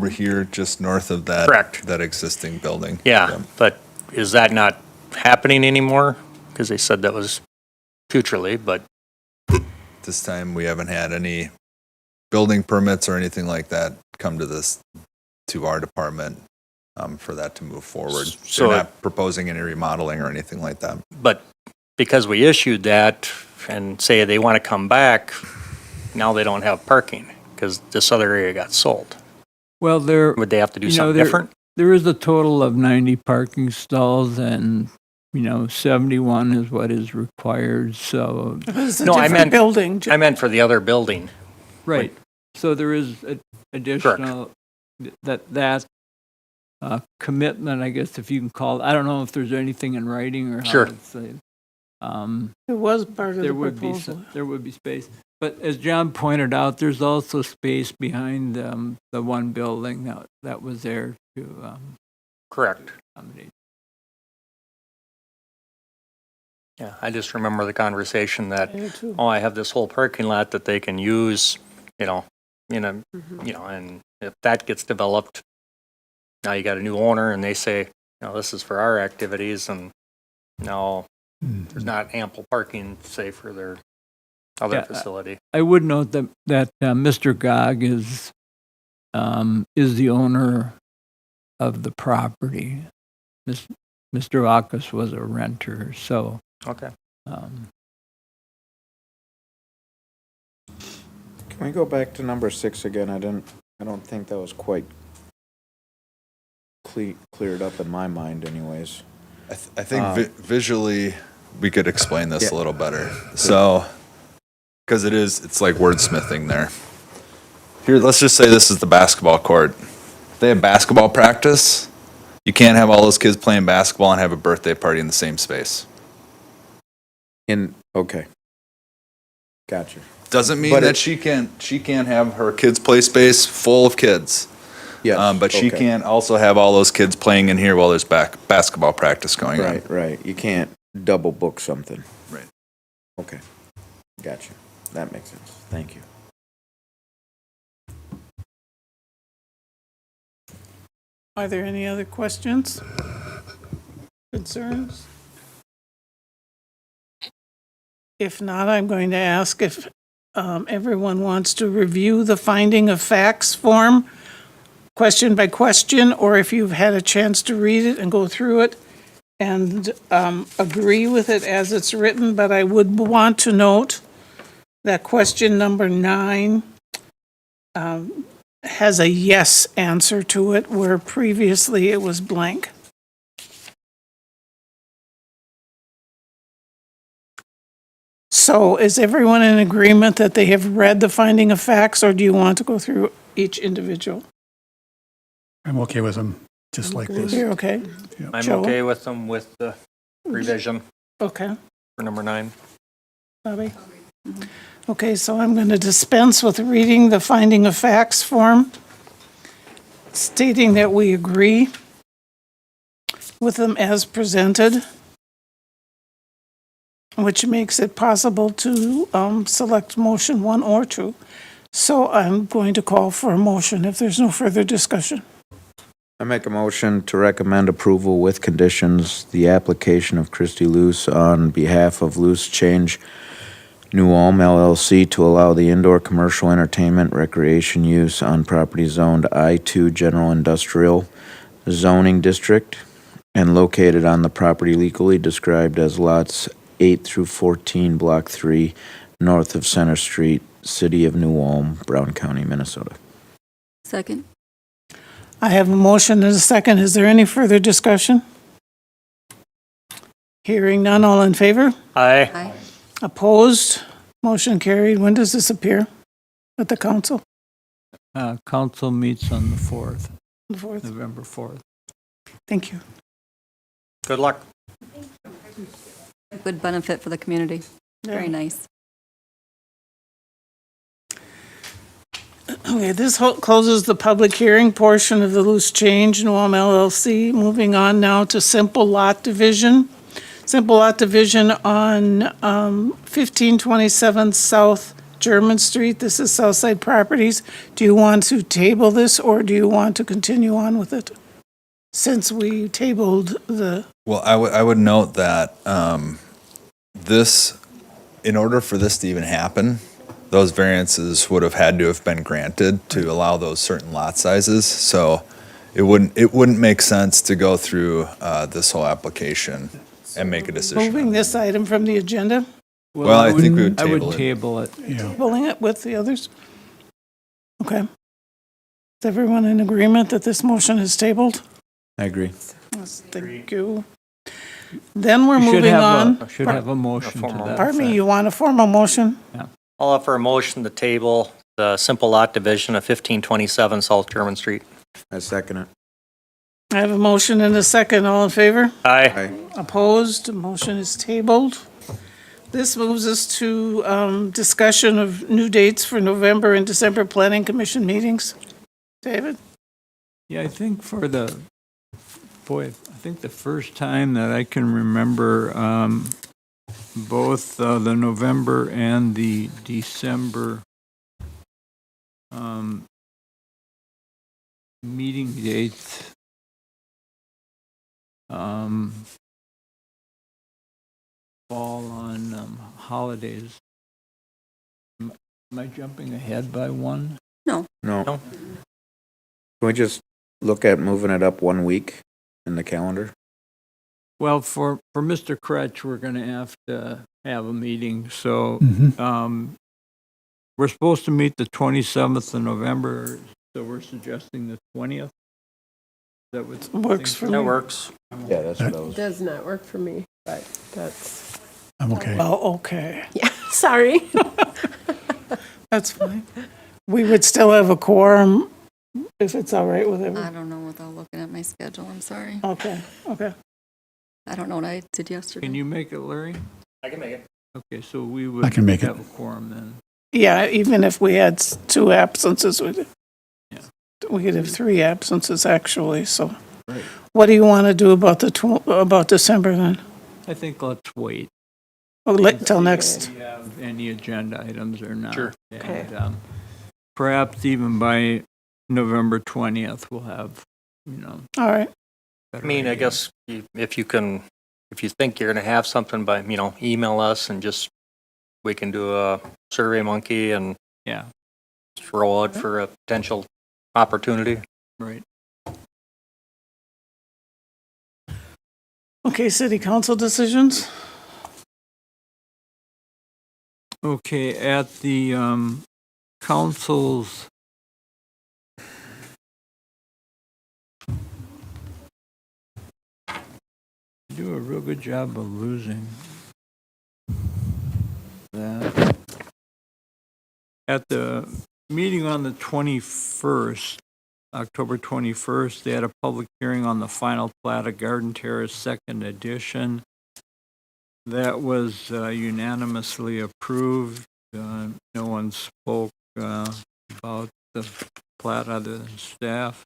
here, just north of that. Correct. That existing building. Yeah, but is that not happening anymore? Because they said that was futurely, but This time, we haven't had any building permits or anything like that come to our department for that to move forward. So- They're not proposing any remodeling or anything like that. because we issued that and say they want to come back, now they don't have parking because this other area got sold. Well, Would they have to do something different? There is a total of 90 parking stalls and, 71 is what is required, so. It's a No, I different meant- building. I meant for the other building. Right. So there is additional, that commitment, I guess, if you can call it. I don't know if there's anything in writing or how Sure. it's, It was part of the there would be, proposal. there would be space. But as John pointed out, there's also space behind the one building that was there to Correct. accommodate. Yeah, I just remember the conversation that, I do too. oh, I have this whole parking lot that they can use, you know, and if that gets developed, now you got a new owner and they say, this is for our activities, and now there's not ample parking, say, for their other Yeah, facility. I would note that Mr. Gog is the owner of the property. Mr. Akas was a renter, so Okay. Can we go back to number 6 again? I don't think that was quite cleared up in my mind anyways. I think visually we could explain this a little better. So, because it's like wordsmithing there. Here, let's just say this is the basketball court. If they have basketball practice, you can't have all those kids playing basketball and have a birthday party in the same space. Okay. Gotcha. Doesn't mean But that it- she can't have her kids' play space full of kids. Yes. But she okay. can't also have all those kids playing in here while there's basketball practice going on. Right. You can't double book something. Right. Okay. Gotcha. That makes sense. Thank you. Are there any other questions? Concerns? If not, I'm going to ask if everyone wants to review the finding of facts form, question by question, or if you've had a chance to read it and go through it and agree with it as it's written, but I would want to note that question number 9 has a yes answer to it, where previously it was blank. So is everyone in agreement that they have read the finding of facts, or do you want to go through each individual? I'm okay with them, just like this. You're okay? I'm Joe? okay with them with the revision Okay. for number 9. Bobby? Okay, so I'm going to dispense with reading the finding of facts form, stating that we agree with them as presented, which makes it possible to select motion 1 or 2. So I'm going to call for a motion if there's no further discussion. I make a motion to recommend approval with conditions, the application of Christy Luce on behalf of Luce Change New Ulm LLC to allow the indoor commercial entertainment recreation use on property zoned I-2 General Industrial Zoning District and located on the property legally described as lots 8 through 14, Block 3, north of Center Street, City of New Ulm, Brown County, Minnesota. Second? I have a motion and a second. Is there any further discussion? Hearing none, all in favor? Aye. Aye. Opposed? Motion carried. When does this appear at the council? council meets on the 4th, The 4th. November 4th. Thank you. Good luck. Good benefit for the community. Very nice. Okay, this closes the public hearing portion of the Loose Change New Ulm LLC. Moving on now to simple lot division. Simple lot division on 1527 South German Street. This is Southside Properties. Do you want to table this, or do you want to continue on with it? Since we tabled the, Well, I would note that in order for this to even happen, those variances would have had to have been granted to allow those certain lot sizes. So it wouldn't make sense to go through this whole application and make a decision. moving this item from the agenda, Well, I think we would I table would it. table it. pulling it with the others? Okay. Is everyone in agreement that this motion is tabled? I agree. Yes, thank you. Then we're You should moving have on. should have a motion to formal- that Pardon me, effect. you want a formal motion? I'll offer a motion to table the simple lot division of 1527 South German Street. I second it. I have a motion and a second. All in favor? Aye. Aye. Opposed? Motion is tabled. This moves us to discussion of new dates for November and December Planning Commission meetings. David? Yeah, I think I think the first time that I can remember both the November and the December meeting dates fall on holidays. Am I jumping ahead by one? No. No. Can we just look at moving it up 1 week in the calendar? Well, for Mr. Kretsch, we're going to have a meeting, so we're supposed to meet the 27th of November, so we're suggesting the 20th. That would Works for me. That works. Yeah, that's what I was. Does not work for me, but that's, I'm okay. Oh, okay. yeah, sorry. That's fine. We would still have a quorum if it's all right with I everyone. don't know without looking at my schedule, I'm sorry. Okay, okay. I don't know what I did yesterday. Can you make it, Larry? I can make it. Okay, so we would I can make it. have a quorum then. Yeah, even if we had two absences, Yeah. we could have three absences actually, so. Right. What do you want to do about about December then? I think let's wait. Or till next, Do you have any agenda items or not? Sure. And perhaps even by November 20th, we'll have, all right. I mean, I guess if you think you're going to have something by, email us and we can do a Survey Monkey and Yeah, just roll out for a potential opportunity. right. Okay, city council decisions? Okay, at the council's do a real good job of losing that. At the meeting on the 21st, October 21st, they had a public hearing on the final plat of Garden Terrace Second Edition. That was unanimously approved. No one spoke about the plat other than staff.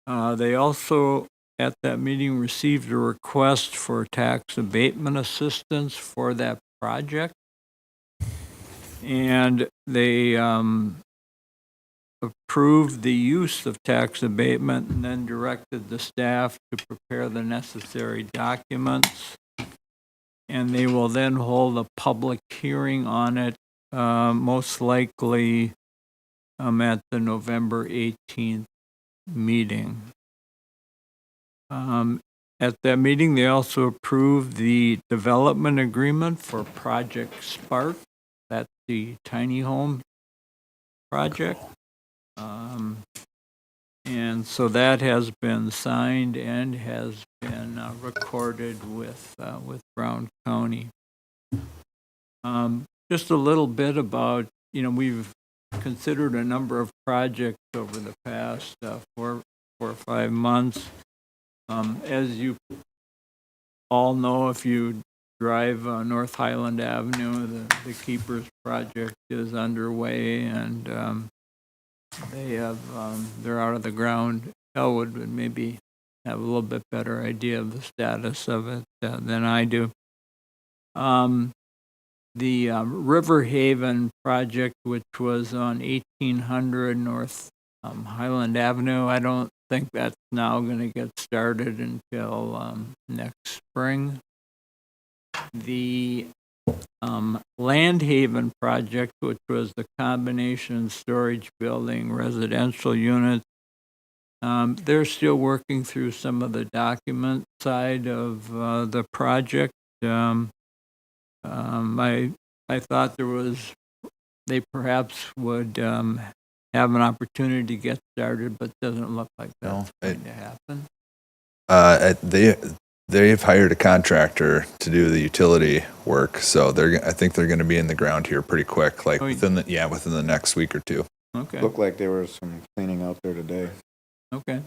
They also, at that meeting, received a request for tax abatement assistance for that project. And they approved the use of tax abatement and then directed the staff to prepare the necessary documents. And they will then hold a public hearing on it, most likely at the November 18th meeting. At that meeting, they also approved the development agreement for Project Spark. That's the tiny home project. And so that has been signed and has been recorded with Brown County. Just a little bit about, we've considered a number of projects over the past 4 or 5 months. As you all know, if you drive North Highland Avenue, the Keepers project is underway, and they're out of the ground. Elwood would maybe have a little bit better idea of the status of it than I do. The River Haven project, which was on 1800 North Highland Avenue, I don't think that's now going to get started until next spring. The Land Haven project, which was the combination storage building residential units, they're still working through some of the document side of the project. I thought they perhaps would have an opportunity to get started, but doesn't look like that's going to happen. They've hired a contractor to do the utility work, so I think they're going to be in the ground here pretty quick, like within the next week or two. Okay. Looked like there was some cleaning out there today. Okay.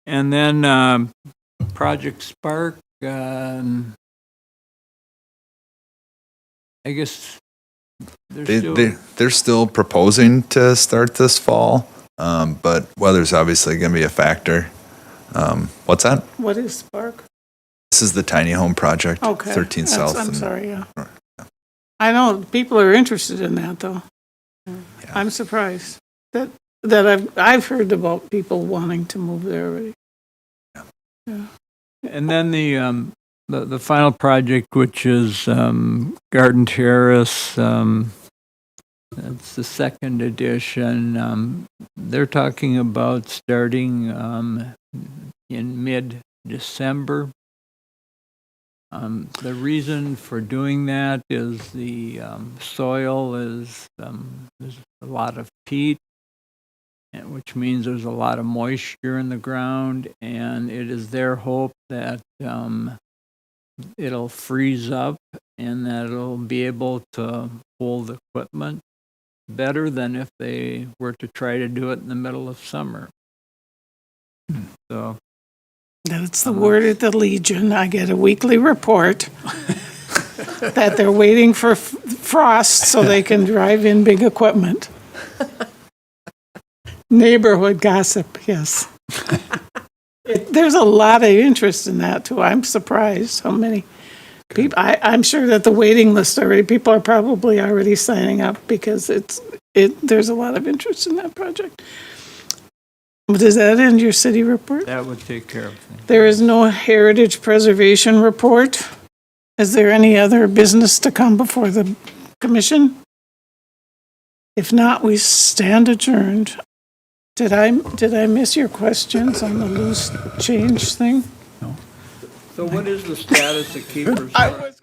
And then Project Spark, I guess They're still proposing to start this fall, but weather's obviously going to be a factor. What's that? What is Spark? This is the tiny home project, Okay. 13 that's- South. I'm and- sorry, yeah. I know people are interested in that, though. I'm surprised that I've heard about people wanting to move there already. And then the final project, which is Garden Terrace, that's the second edition. They're talking about starting in mid-December. The reason for doing that is the soil is there's a lot of peat, which means there's a lot of moisture in the ground, and it is their hope that it'll freeze up and that it'll be able to hold equipment better than if they were to try to do it in the middle of summer. So That's the word at the Legion. I get a weekly report that they're waiting for frost so they can drive in big equipment. Neighborhood gossip, yes. There's a lot of interest in that, too. I'm surprised how many people, I'm sure that the waiting list already, people are probably already signing up because there's a lot of interest in that project. Does that end your city report? that would take care of things. There is no heritage preservation report. Is there any other business to come before the commission? If not, we stand adjourned. Did I miss your questions on the loose change thing? So what is the status of Keepers? I was